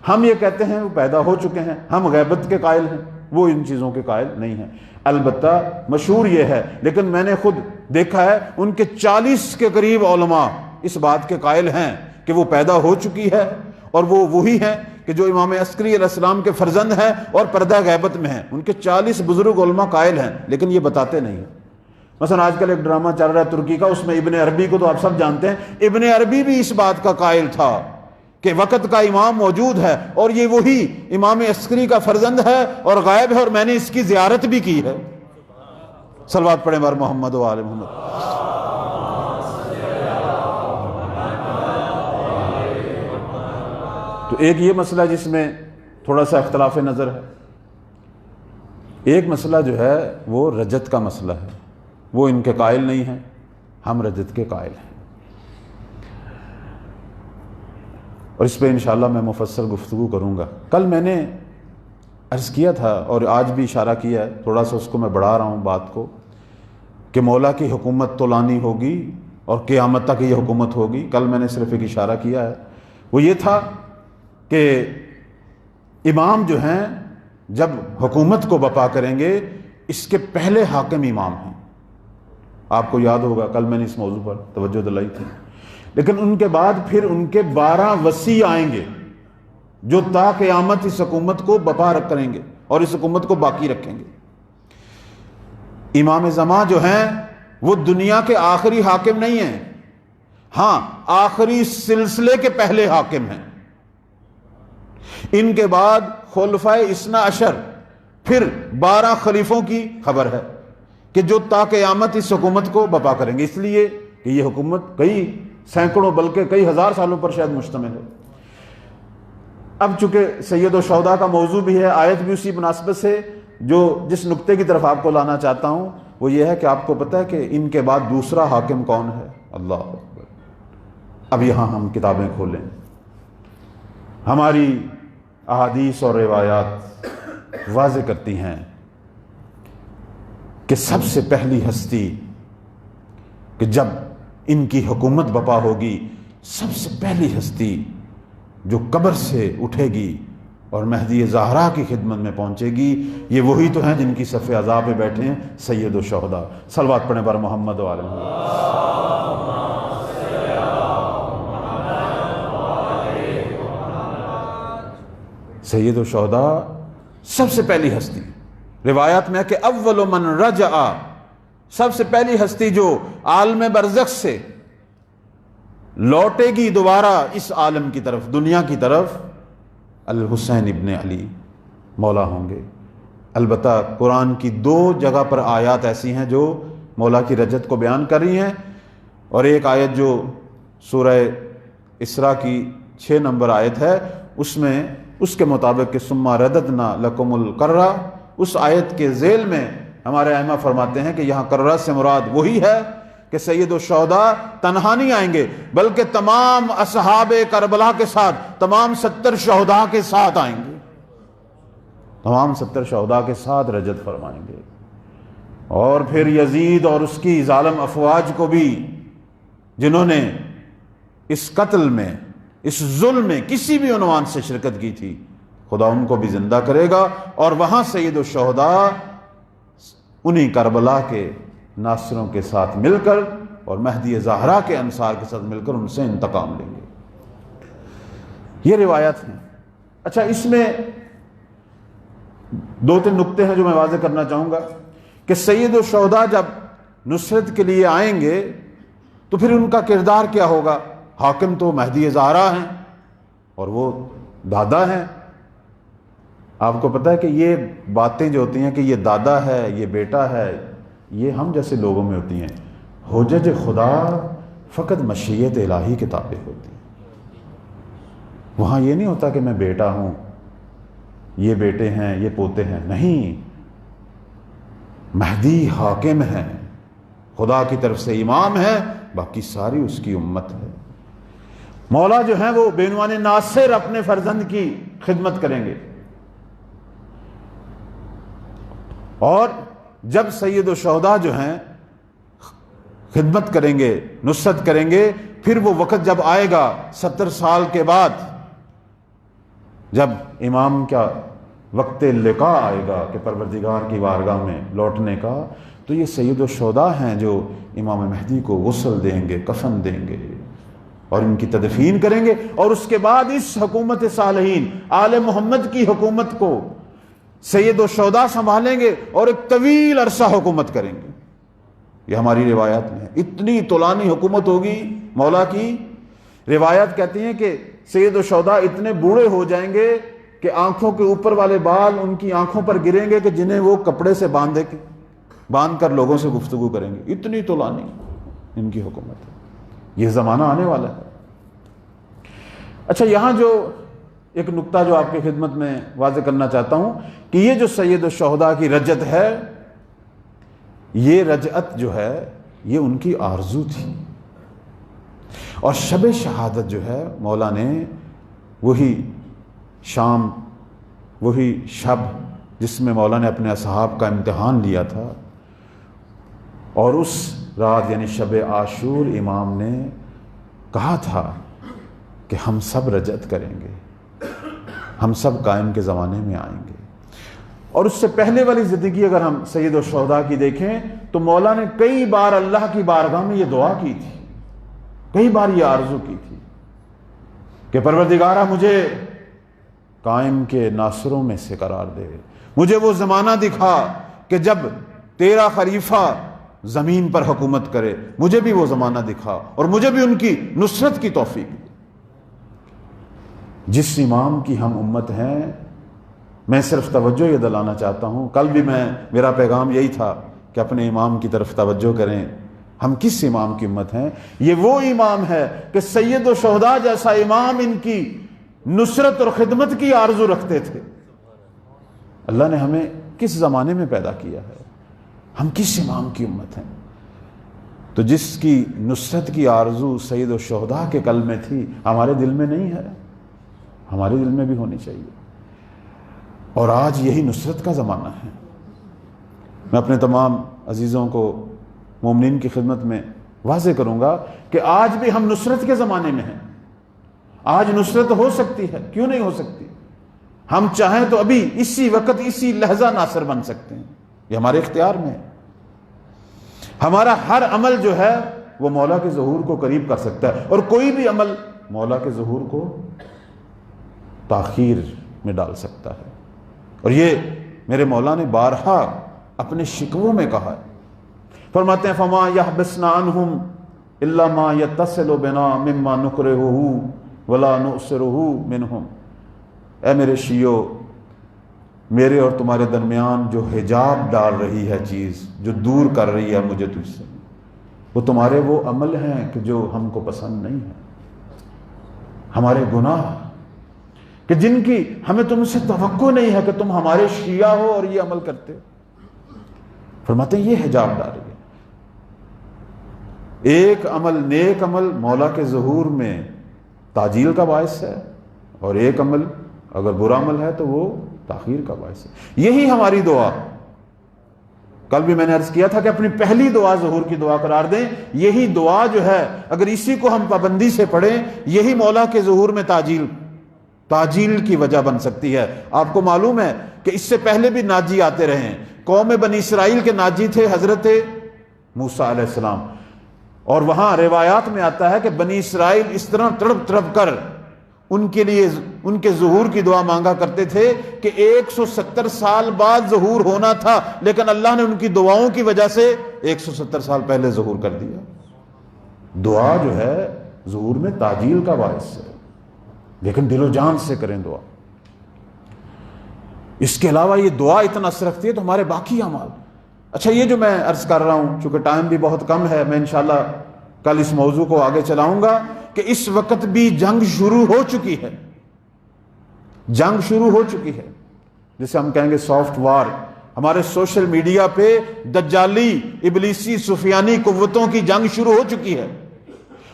ہم یہ کہتے ہیں وہ پیدا ہو چکے ہیں، ہم غیبت کے قائل ہیں، وہ ان چیزوں کے قائل نہیں ہیں. البتہ مشہور یہ ہے، لیکن میں نے خود دیکھا ہے ان کے 40 کے قریب علماء اس بات کے قائل ہیں کہ وہ پیدا ہو چکی ہے، اور وہ وہی ہیں کہ جو امام عسکری علیہ السلام کے فرزند ہیں اور پردہ غیبت میں ہیں. ان کے 40 بزرگ علماء قائل ہیں لیکن یہ بتاتے نہیں ہیں. مثلا آج کل ایک ڈرامہ چل رہا ہے ترکی کا، اس میں ابن عربی کو تو آپ سب جانتے ہیں. ابن عربی بھی اس بات کا قائل تھا کہ وقت کا امام موجود ہے اور یہ وہی امام عسکری کا فرزند ہے اور غائب ہے، اور میں نے اس کی زیارت بھی کی ہے. صلوات پڑھیں بر محمد و آل محمد. تو ایک یہ مسئلہ جس میں تھوڑا سا اختلاف نظر ہے. ایک مسئلہ جو ہے وہ رجت کا مسئلہ ہے. وہ ان کے قائل نہیں ہیں، ہم رجت کے قائل ہیں. اور اس پہ انشاءاللہ میں مفصل گفتگو کروں گا. کل میں نے عرض کیا تھا اور آج بھی اشارہ کیا ہے، تھوڑا سا اس کو میں بڑھا رہا ہوں بات کو، کہ مولا کی حکومت تو لانی ہوگی اور قیامت تک یہ حکومت ہوگی. کل میں نے صرف ایک اشارہ کیا ہے، وہ یہ تھا کہ امام جو ہیں جب حکومت کو بپا کریں گے اس کے پہلے حاکم امام ہیں. آپ کو یاد ہوگا کل میں نے اس موضوع پر توجہ دلائی تھی. لیکن ان کے بعد پھر ان کے 12 وصی آئیں گے جو تا قیامت اس حکومت کو بپا کریں گے اور اس حکومت کو باقی رکھیں گے. امام زمان جو ہیں وہ دنیا کے آخری حاکم نہیں ہیں، ہاں آخری سلسلے کے پہلے حاکم ہیں. ان کے بعد خلفائے اثنا عشر، پھر 12 خلیفوں کی خبر ہے کہ جو تا قیامت اس حکومت کو بپا کریں گے. اس لیے کہ یہ حکومت کئی سینکڑوں بلکہ کئی ہزار سالوں پر شاید مشتمل ہے. اب چونکہ سید الشہداء کا موضوع بھی ہے، آیت بھی اسی مناسبت سے، جس نقطے کی طرف آپ کو لانا چاہتا ہوں وہ یہ ہے کہ آپ کو پتہ ہے کہ ان کے بعد دوسرا حاکم کون ہے؟ اللہ اکبر. اب یہاں ہم کتابیں کھولیں، ہماری احادیث اور روایات واضح کرتی ہیں کہ سب سے پہلی ہستی کہ جب ان کی حکومت بپا ہوگی، سب سے پہلی ہستی جو قبر سے اٹھے گی اور مہدی زہرا کی خدمت میں پہنچے گی، یہ وہی تو ہیں جن کی صف عزا پہ بیٹھے ہیں سید الشہداء. صلوات پڑھیں بر محمد و آل محمد. سید الشہداء سب سے پہلی ہستی. روایات میں ہے کہ اول من رجع، سب سے پہلی ہستی جو عالم برزخ سے لوٹے گی دوبارہ اس عالم کی طرف، دنیا کی طرف، الحسین ابن علی مولا ہوں گے. البتہ قرآن کی 2 جگہ پر آیات ایسی ہیں جو مولا کی رجت کو بیان کر رہی ہیں، اور ایک آیت جو سورہ اسراء کی 6 نمبر آیت ہے، اس میں اس کے مطابق کہ ثم رددنا لکم الکرہ اس آیت کے ذیل میں ہمارے ائمہ فرماتے ہیں کہ یہاں کررہ سے مراد وہی ہے کہ سید الشہداء تنہا نہیں آئیں گے، بلکہ تمام اصحاب کربلا کے ساتھ، تمام 70 شہداء کے ساتھ آئیں گے، تمام 70 شہداء کے ساتھ رجت فرمائیں گے۔ اور پھر یزید اور اس کی ظالم افواج کو بھی، جنہوں نے اس قتل میں، اس ظلم میں کسی بھی عنوان سے شرکت کی تھی، خدا ان کو بھی زندہ کرے گا، اور وہاں سید الشہداء انہی کربلا کے ناصروں کے ساتھ مل کر اور مہدی زہرا کے انصار کے ساتھ مل کر ان سے انتقام لیں گے۔ یہ روایت ہے۔ اچھا، اس میں 2-3 نکتے ہیں جو میں واضح کرنا چاہوں گا کہ سید الشہداء جب نصرت کے لیے آئیں گے تو پھر ان کا کردار کیا ہوگا؟ حاکم تو مہدی زہرا ہیں اور وہ دادا ہیں۔ آپ کو پتہ ہے کہ یہ باتیں جو ہوتی ہیں کہ یہ دادا ہے، یہ بیٹا ہے، یہ ہم جیسے لوگوں میں ہوتی ہیں۔ حجج خدا فقط مشیت الہی کے تابع ہوتی ہیں۔ وہاں یہ نہیں ہوتا کہ میں بیٹا ہوں، یہ بیٹے ہیں، یہ پوتے ہیں، نہیں، مہدی حاکم ہیں، خدا کی طرف سے امام ہے، باقی ساری اس کی امت ہے۔ مولا جو ہیں وہ بینوان ناصر اپنے فرزند کی خدمت کریں گے، اور جب سید الشہداء جو ہیں خدمت کریں گے، نصرت کریں گے، پھر وہ وقت جب آئے گا 70 سال کے بعد، جب امام کا وقت لقاء آئے گا کہ پروردگار کی بارگاہ میں لوٹنے کا، تو یہ سید الشہداء ہیں جو امام مہدی کو غسل دیں گے، کفن دیں گے اور ان کی تدفین کریں گے، اور اس کے بعد اس حکومت صالحین آل محمد کی حکومت کو سید الشہداء سنبھالیں گے اور ایک طویل عرصہ حکومت کریں گے۔ یہ ہماری روایات میں ہے، اتنی طولانی حکومت ہوگی مولا کی۔ روایات کہتی ہیں کہ سید الشہداء اتنے بوڑھے ہو جائیں گے کہ آنکھوں کے اوپر والے بال ان کی آنکھوں پر گریں گے کہ جنہیں وہ کپڑے سے باندھ کر لوگوں سے گفتگو کریں گے۔ اتنی طولانی ان کی حکومت ہے، یہ زمانہ آنے والا ہے۔ اچھا، یہاں جو ایک نکتہ جو آپ کی خدمت میں واضح کرنا چاہتا ہوں کہ یہ جو سید الشہداء کی رجعت ہے، یہ رجعت جو ہے یہ ان کی آرزو تھی، اور شب شہادت جو ہے مولا نے وہی شام، وہی شب جس میں مولا نے اپنے اصحاب کا امتحان لیا تھا، اور اس رات یعنی شب عاشور امام نے کہا تھا کہ ہم سب رجعت کریں گے، ہم سب قائم کے زمانے میں آئیں گے۔ اور اس سے پہلے والی زندگی اگر ہم سید الشہداء کی دیکھیں تو مولا نے کئی بار اللہ کی بارگاہ میں یہ دعا کی تھی، کئی بار یہ آرزو کی تھی کہ پروردگارہ مجھے قائم کے ناصروں میں سے قرار دے، مجھے وہ زمانہ دکھا کہ جب تیرا خلیفہ زمین پر حکومت کرے، مجھے بھی وہ زمانہ دکھا اور مجھے بھی ان کی نصرت کی توفیق دے۔ جس امام کی ہم امت ہیں، میں صرف توجہ یہ دلانا چاہتا ہوں، کل بھی میرا پیغام یہی تھا کہ اپنے امام کی طرف توجہ کریں۔ ہم کس امام کی امت ہیں؟ یہ وہ امام ہے کہ سید الشہداء جیسا امام ان کی نصرت اور خدمت کی آرزو رکھتے تھے۔ اللہ نے ہمیں کس زمانے میں پیدا کیا ہے، ہم کس امام کی امت ہیں؟ تو جس کی نصرت کی آرزو سید الشہداء کے قلب میں تھی، ہمارے دل میں نہیں ہے، ہمارے دل میں بھی ہونی چاہیے۔ اور آج یہی نصرت کا زمانہ ہے۔ میں اپنے تمام عزیزوں کو مومنین کی خدمت میں واضح کروں گا کہ آج بھی ہم نصرت کے زمانے میں ہیں۔ آج نصرت ہو سکتی ہے، کیوں نہیں ہو سکتی؟ ہم چاہیں تو ابھی اسی وقت اسی لحظہ ناصر بن سکتے ہیں، یہ ہمارے اختیار میں ہے۔ ہمارا ہر عمل جو ہے وہ مولا کے ظہور کو قریب کر سکتا ہے، اور کوئی بھی عمل مولا کے ظہور کو تاخیر میں ڈال سکتا ہے۔ اور یہ میرے مولا نے بارہا اپنے شکووں میں کہا ہے، فرماتے ہیں فما یحبسنا عنہم الا ما یتصل بنا مما نکرہہ ولا نؤثرہ منہم۔ اے میرے شیعو، میرے اور تمہارے درمیان جو حجاب ڈال رہی ہے چیز، جو دور کر رہی ہے مجھے تجھ سے، وہ تمہارے وہ عمل ہیں کہ جو ہم کو پسند نہیں ہے، ہمارے گناہ کہ جن کی ہمیں تم سے توقع نہیں ہے کہ تم ہمارے شیعہ ہو اور یہ عمل کرتے ہو. فرماتے ہیں یہ حجاب ڈال رہی ہے. ایک عمل، نیک عمل مولا کے ظہور میں تعجیل کا باعث ہے، اور ایک عمل اگر برا عمل ہے تو وہ تاخیر کا باعث ہے. یہی ہماری دعا، کل بھی میں نے عرض کیا تھا کہ اپنی پہلی دعا ظہور کی دعا قرار دیں. یہی دعا جو ہے اگر اسی کو ہم پابندی سے پڑھیں، یہی مولا کے ظہور میں تعجیل کی وجہ بن سکتی ہے. آپ کو معلوم ہے کہ اس سے پہلے بھی ناجی آتے رہے ہیں. قوم بنی اسرائیل کے ناجی تھے حضرت موسیٰ علیہ السلام، اور وہاں روایات میں آتا ہے کہ بنی اسرائیل اس طرح تڑپ تڑپ کر ان کے لیے ان کے ظہور کی دعا مانگا کرتے تھے کہ 170 سال بعد ظہور ہونا تھا، لیکن اللہ نے ان کی دعاؤں کی وجہ سے 170 سال پہلے ظہور کر دیا. دعا جو ہے ظہور میں تعجیل کا باعث ہے، لیکن دل و جان سے کریں دعا. اس کے علاوہ یہ دعا اتنا اثر رکھتی ہے تو ہمارے باقی اعمال. اچھا، یہ جو میں عرض کر رہا ہوں، چونکہ ٹائم بھی بہت کم ہے، میں انشاءاللہ کل اس موضوع کو آگے چلاؤں گا کہ اس وقت بھی جنگ شروع ہو چکی ہے. جنگ شروع ہو چکی ہے، جسے ہم کہیں گے سافٹ وار. ہمارے سوشل میڈیا پہ دجالی، ابلیسی، سفیانی قوتوں کی جنگ شروع ہو چکی ہے،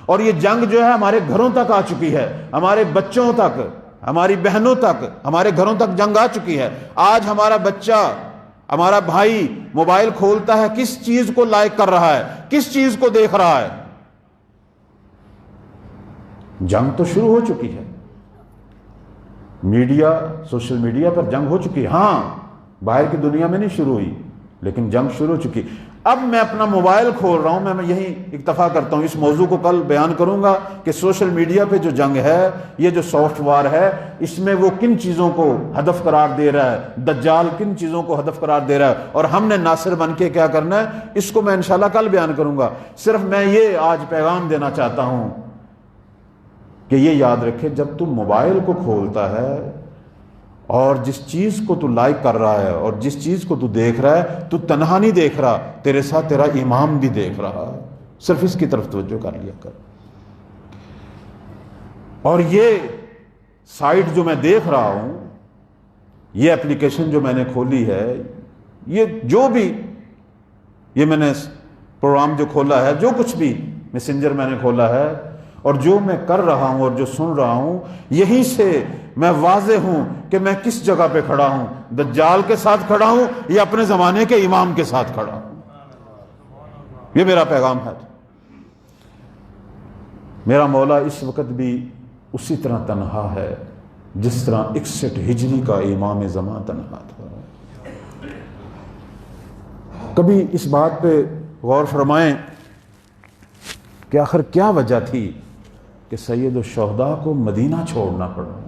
اور یہ جنگ جو ہے ہمارے گھروں تک آ چکی ہے، ہمارے بچوں تک، ہماری بہنوں تک، ہمارے گھروں تک جنگ آ چکی ہے. آج ہمارا بچہ، ہمارا بھائی موبائل کھولتا ہے، کس چیز کو لائک کر رہا ہے، کس چیز کو دیکھ رہا ہے؟ جنگ تو شروع ہو چکی ہے. میڈیا، سوشل میڈیا پر جنگ ہو چکی ہے. ہاں، باہر کی دنیا میں نہیں شروع ہوئی، لیکن جنگ شروع ہو چکی. اب میں اپنا موبائل کھول رہا ہوں، میں یہی اکتفا کرتا ہوں. اس موضوع کو کل بیان کروں گا کہ سوشل میڈیا پہ جو جنگ ہے، یہ جو سافٹ وار ہے، اس میں وہ کن چیزوں کو ہدف قرار دے رہا ہے، دجال کن چیزوں کو ہدف قرار دے رہا ہے، اور ہم نے ناصر بن کے کیا کرنا ہے، اس کو میں انشاءاللہ کل بیان کروں گا. صرف میں یہ آج پیغام دینا چاہتا ہوں کہ یہ یاد رکھے، جب تم موبائل کو کھولتا ہے اور جس چیز کو تو لائک کر رہا ہے اور جس چیز کو تو دیکھ رہا ہے، تو تنہا نہیں دیکھ رہا، تیرے ساتھ تیرا امام بھی دیکھ رہا ہے. صرف اس کی طرف توجہ کر لیا کر. اور یہ سائٹ جو میں دیکھ رہا ہوں، یہ اپلیکیشن جو میں نے کھولی ہے، یہ جو بھی، یہ میں نے پروگرام جو کھولا ہے، جو کچھ بھی میسنجر میں نے کھولا ہے، اور جو میں کر رہا ہوں اور جو سن رہا ہوں، یہیں سے میں واضح ہوں کہ میں کس جگہ پہ کھڑا ہوں. دجال کے ساتھ کھڑا ہوں یا اپنے زمانے کے امام کے ساتھ کھڑا ہوں. یہ میرا پیغام ہے. میرا مولا اس وقت بھی اسی طرح تنہا ہے جس طرح 61 ہجری کا امام زمان تنہا تھا. کبھی اس بات پہ غور فرمائیں کہ آخر کیا وجہ تھی کہ سید الشہداء کو مدینہ چھوڑنا پڑا.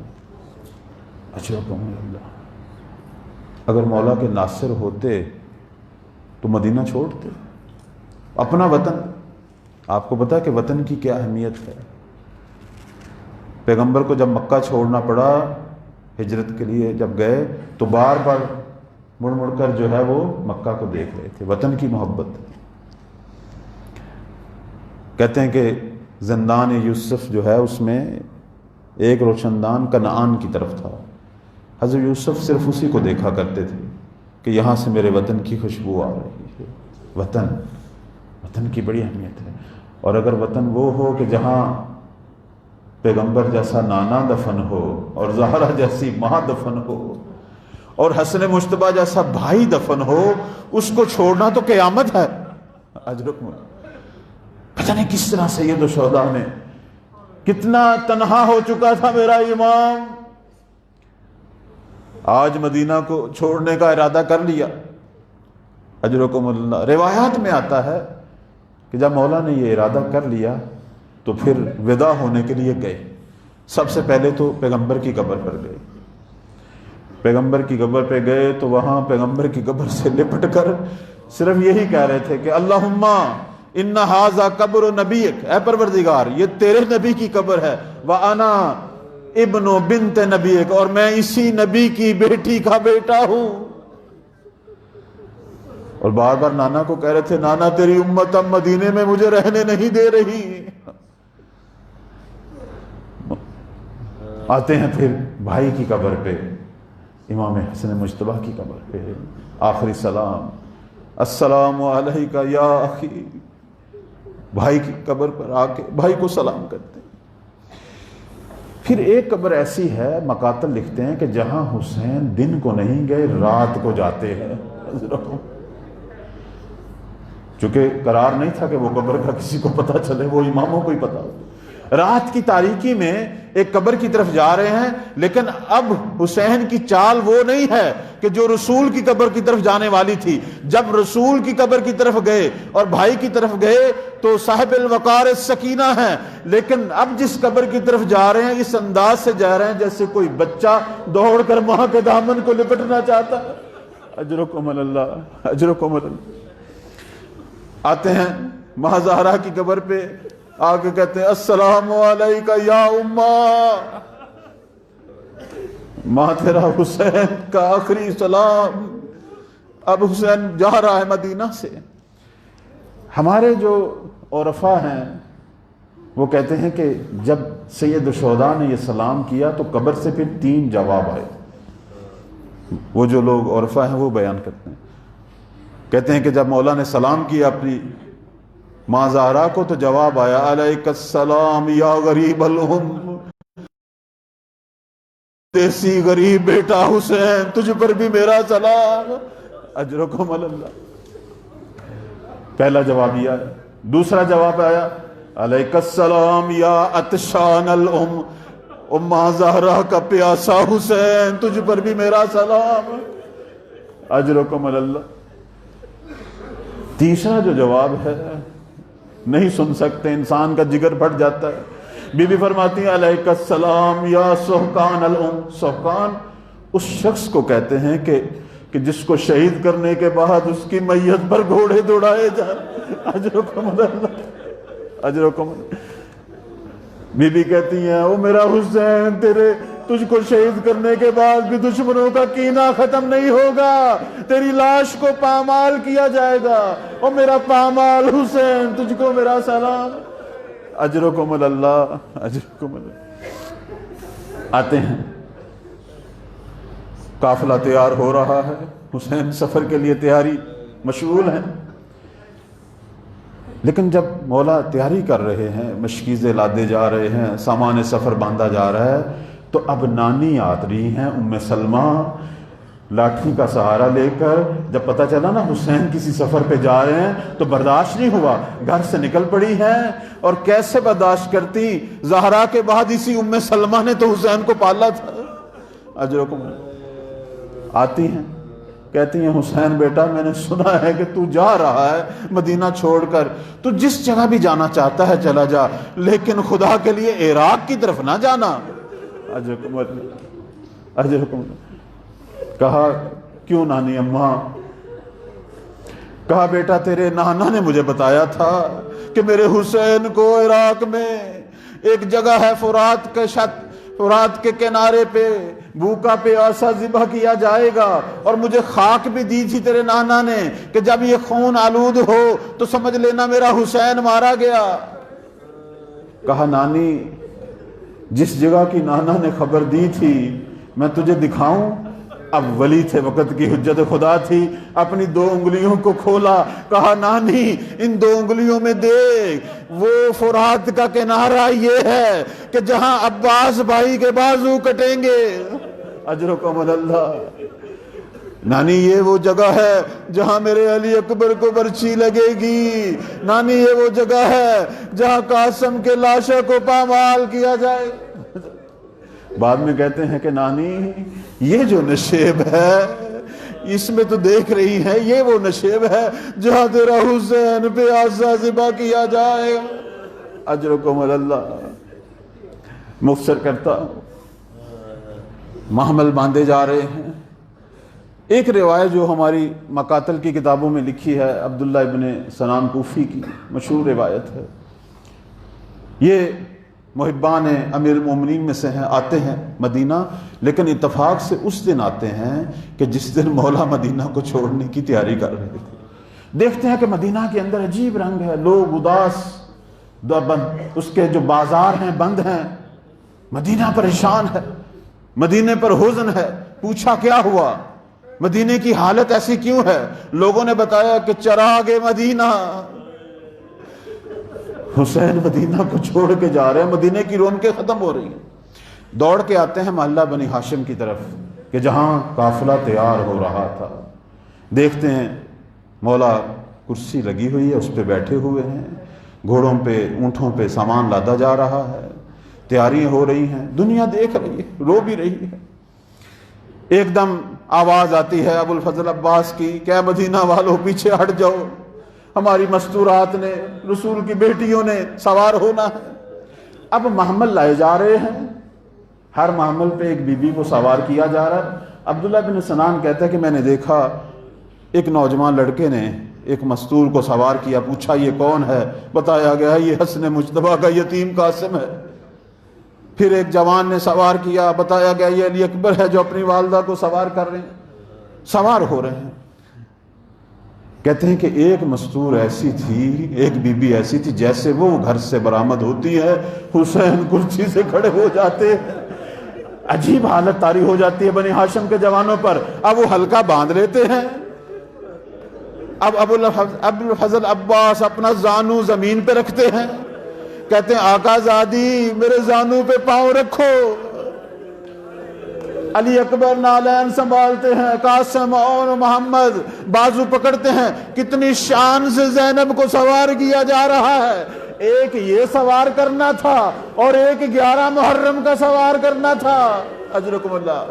اچھا اللہ، اگر مولا کے ناصر ہوتے تو مدینہ چھوڑتے. اپنا وطن، آپ کو پتا ہے کہ وطن کی کیا اہمیت ہے. پیغمبر کو جب مکہ چھوڑنا پڑا ہجرت کے لیے جب گئے، تو بار بار مڑ مڑ کر جو ہے وہ مکہ کو دیکھ رہے تھے. وطن کی محبت. کہتے ہیں کہ زندان یوسف جو ہے اس میں ایک روشندان کنعان کی طرف تھا. حضرت یوسف صرف اسی کو دیکھا کرتے تھے کہ یہاں سے میرے وطن کی خوشبو آ رہی ہے. وطن کی بڑی اہمیت ہے. اور اگر وطن وہ ہو کہ جہاں پیغمبر جیسا نانا دفن ہو اور زہرا جیسی ماں دفن ہو اور حسن مجتبیٰ جیسا بھائی دفن ہو، اس کو چھوڑنا تو قیامت ہے. اجرکم، پتہ نہیں کس طرح سید الشہداء نے، کتنا تنہا ہو چکا تھا میرا امام، آج مدینہ کو چھوڑنے کا ارادہ کر لیا. اجرکم اللہ. روایات میں آتا ہے کہ جب مولا نے یہ ارادہ کر لیا تو پھر ودا ہونے کے لیے گئے. سب سے پہلے تو پیغمبر کی قبر پر گئے. پیغمبر کی قبر پہ گئے تو وہاں پیغمبر کی قبر سے لپٹ کر صرف یہی کہہ رہے تھے کہ اللہم ان ھذا قبر نبیک، اے پروردگار یہ تیرے نبی کی قبر ہے، وانا ابن بنت نبیک، اور میں اسی نبی کی بیٹی کا بیٹا ہوں. اور بار بار نانا کو کہہ رہے تھے، نانا تیری امت اب مدینے میں مجھے رہنے نہیں دے رہی. آتے ہیں پھر بھائی کی قبر پہ، امام حسن مجتبیٰ کی قبر پہ، آخری سلام، السلام علیکہ یا اخی، بھائی کی قبر پر آ کے بھائی کو سلام کرتے ہیں۔ پھر ایک قبر ایسی ہے، مقاتل لکھتے ہیں کہ جہاں حسین دن کو نہیں گئے، رات کو جاتے ہیں، چونکہ قرار نہیں تھا کہ وہ قبر کا کسی کو پتہ چلے، وہ اماموں کو ہی پتہ ہو۔ رات کی تاریکی میں ایک قبر کی طرف جا رہے ہیں، لیکن اب حسین کی چال وہ نہیں ہے کہ جو رسول کی قبر کی طرف جانے والی تھی۔ جب رسول کی قبر کی طرف گئے اور بھائی کی طرف گئے تو صاحب الوقار سکینہ ہیں، لیکن اب جس قبر کی طرف جا رہے ہیں اس انداز سے جا رہے ہیں جیسے کوئی بچہ دوڑ کر ماں کے دامن کو لپٹنا چاہتا ہے۔ اجرکم اللہ، اجرکم اللہ۔ آتے ہیں ماں زہرا کی قبر پہ، آگے کہتے ہیں السلام علیکہ یا اماں، ماں تیرا حسین کا آخری سلام۔ اب حسین جا رہا ہے مدینہ سے۔ ہمارے جو عرفاء ہیں وہ کہتے ہیں کہ جب سید الشہداء نے یہ سلام کیا تو قبر سے پھر 3 جواب آئے۔ وہ جو لوگ عرفاء ہیں وہ بیان کرتے ہیں، کہتے ہیں کہ جب مولا نے سلام کیا اپنی ماں زہرا کو تو جواب آیا علیک السلام یا غریب الام، دیسی غریب بیٹا حسین تجھ پر بھی میرا سلام، اجرکم اللہ۔ پہلا جواب یہ آیا۔ دوسرا جواب آیا علیک السلام یا عطشان الام، ماں زہرا کا پیاسا حسین تجھ پر بھی میرا سلام، اجرکم اللہ۔ تیسرا جو جواب ہے نہیں سن سکتے، انسان کا جگر پھٹ جاتا ہے۔ بی بی فرماتی ہیں علیک السلام یا سحقان الام، سحقان اس شخص کو کہتے ہیں کہ جس کو شہید کرنے کے بعد اس کی میت پر گھوڑے دوڑائے جائیں، اجرکم اللہ، اجرکم اللہ۔ بی بی کہتی ہیں او میرا حسین، تجھ کو شہید کرنے کے بعد بھی دشمنوں کا کینہ ختم نہیں ہوگا، تیری لاش کو پامال کیا جائے گا، او میرا پامال حسین تجھ کو میرا سلام، اجرکم اللہ، اجرکم اللہ۔ آتے ہیں، قافلہ تیار ہو رہا ہے، حسین سفر کے لیے تیاری مشغول ہیں، لیکن جب مولا تیاری کر رہے ہیں، مشکیزیں لادے جا رہے ہیں، سامان سفر باندھا جا رہا ہے، تو اب نانی آ رہی ہیں ام سلمہ لاٹھی کا سہارا لے کر۔ جب پتہ چلا نا حسین کسی سفر پہ جا رہے ہیں تو برداشت نہیں ہوا، گھر سے نکل پڑی ہیں، اور کیسے برداشت کرتی، زہرا کے بعد اسی ام سلمہ نے تو حسین کو پالا تھا، اجرکم۔ آتی ہیں، کہتی ہیں حسین بیٹا میں نے سنا ہے کہ تو جا رہا ہے مدینہ چھوڑ کر، تو جس جگہ بھی جانا چاہتا ہے چلا جا، لیکن خدا کے لیے عراق کی طرف نہ جانا، اجرکم اللہ، اجرکم اللہ۔ کہا کیوں نانی اماں؟ کہا بیٹا تیرے نانا نے مجھے بتایا تھا کہ میرے حسین کو عراق میں ایک جگہ ہے فرات کے کنارے پہ بھوکا پیاسا ذبح کیا جائے گا، اور مجھے خاک بھی دی تھی تیرے نانا نے کہ جب یہ خون آلود ہو تو سمجھ لینا میرا حسین مارا گیا۔ کہا نانی جس جگہ کی نانا نے خبر دی تھی میں تجھے دکھاؤں؟ اب ولی تھے، وقت کی حجت خدا تھی، اپنی 2 انگلیوں کو کھولا، کہا نانی ان 2 انگلیوں میں دیکھ، وہ فرات کا کنارہ یہ ہے کہ جہاں عباس بھائی کے بازو کٹیں گے، اجرکم اللہ۔ نانی یہ وہ جگہ ہے جہاں میرے علی اکبر کو برچھی لگے گی، نانی یہ وہ جگہ ہے جہاں قاسم کے لاشوں کو پامال کیا جائے۔ بعد میں کہتے ہیں کہ نانی یہ جو نشیب ہے اس میں تو دیکھ رہی ہے، یہ وہ نشیب ہے جہاں تیرا حسین پہ آسا ذبح کیا جائے، اجرکم اللہ۔ مختصر کرتا محمل باندھے جا رہے ہیں۔ ایک روایت جو ہماری مقاتل کی کتابوں میں لکھی ہے، عبداللہ ابن سنان کوفی کی مشہور روایت ہے، یہ محبان امیر المومنین میں سے ہیں، آتے ہیں مدینہ، لیکن اتفاق سے اس دن آتے ہیں کہ جس دن مولا مدینہ کو چھوڑنے کی تیاری کر رہے تھے۔ دیکھتے ہیں کہ مدینہ کے اندر عجیب رنگ ہے، لوگ اداس، اس کے جو بازار ہیں بند ہیں، مدینہ پریشان ہے، مدینے پر حزن ہے۔ پوچھا کیا ہوا، مدینے کی حالت ایسی کیوں ہے؟ لوگوں نے بتایا کہ چراغ مدینہ، حسین مدینہ کو چھوڑ کے جا رہے ہیں، مدینے کی رونقیں ختم ہو رہی ہیں۔ دوڑ کے آتے ہیں محلہ بنی ہاشم کی طرف کہ جہاں قافلہ تیار ہو رہا تھا۔ دیکھتے ہیں مولا کرسی لگی ہوئی ہے، اس پہ بیٹھے ہوئے ہیں، گھوڑوں پہ اونٹوں پہ سامان لادا جا رہا ہے، تیاریاں ہو رہی ہیں، دنیا دیکھ رہی ہے، رو بھی رہی ہے۔ ایک دم آواز آتی ہے ابو الفضل عباس کی کہ مدینہ والوں پیچھے ہٹ جاؤ، ہماری مستورات نے، رسول کی بیٹیوں نے سوار ہونا ہے۔ اب محمل لائے جا رہے ہیں، ہر محمل پہ ایک بی بی کو سوار کیا جا رہا ہے۔ عبداللہ بن سنان کہتا ہے کہ میں نے دیکھا ایک نوجوان لڑکے نے ایک مستور کو سوار کیا، پوچھا یہ کون ہے؟ بتایا گیا یہ حسن مجتبیٰ کا یتیم قاسم ہے۔ پھر ایک جوان نے سوار کیا، بتایا گیا یہ علی اکبر ہے جو اپنی والدہ کو سوار کر رہے ہیں، سوار ہو رہے ہیں۔ کہتے ہیں کہ ایک مستور ایسی تھی، ایک بی بی ایسی تھی، جیسے وہ گھر سے برآمد ہوتی ہے حسین کرسی سے کھڑے ہو جاتے ہیں۔ عجیب حالت طاری ہو جاتی ہے بنی ہاشم کے جوانوں پر۔ اب وہ حلقہ باندھ لیتے ہیں، اب ابو الفضل عباس اپنا زانو زمین پہ رکھتے ہیں، کہتے ہیں آقا زادی میرے زانو پہ پاؤں رکھو۔ علی اکبر نالین سنبھالتے ہیں، قاسم اور محمد بازو پکڑتے ہیں۔ کتنی شان سے زینب کو سوار کیا جا رہا ہے۔ ایک یہ سوار کرنا تھا اور ایک 11 محرم کا سوار کرنا تھا۔ اجرکم اللہ۔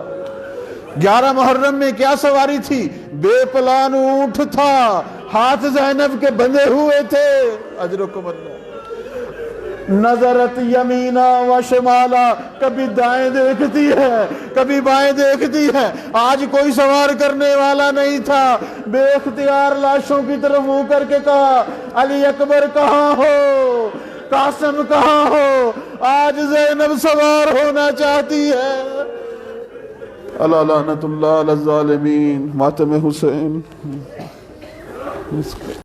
11 محرم میں کیا سواری تھی؟ بے پلان اونٹ تھا، ہاتھ زینب کے بندھے ہوئے تھے۔ اجرکم اللہ۔ نظرت یمینا و شمالا، کبھی دائیں دیکھتی ہے کبھی بائیں دیکھتی ہے۔ آج کوئی سوار کرنے والا نہیں تھا۔ بے اختیار لاشوں کی طرف منہ کر کے کہا علی اکبر کہاں ہو، قاسم کہاں ہو؟ آج زینب سوار ہونا چاہتی ہے۔ اللہ لعنت اللہ علی الظالمین۔ ماتم حسین۔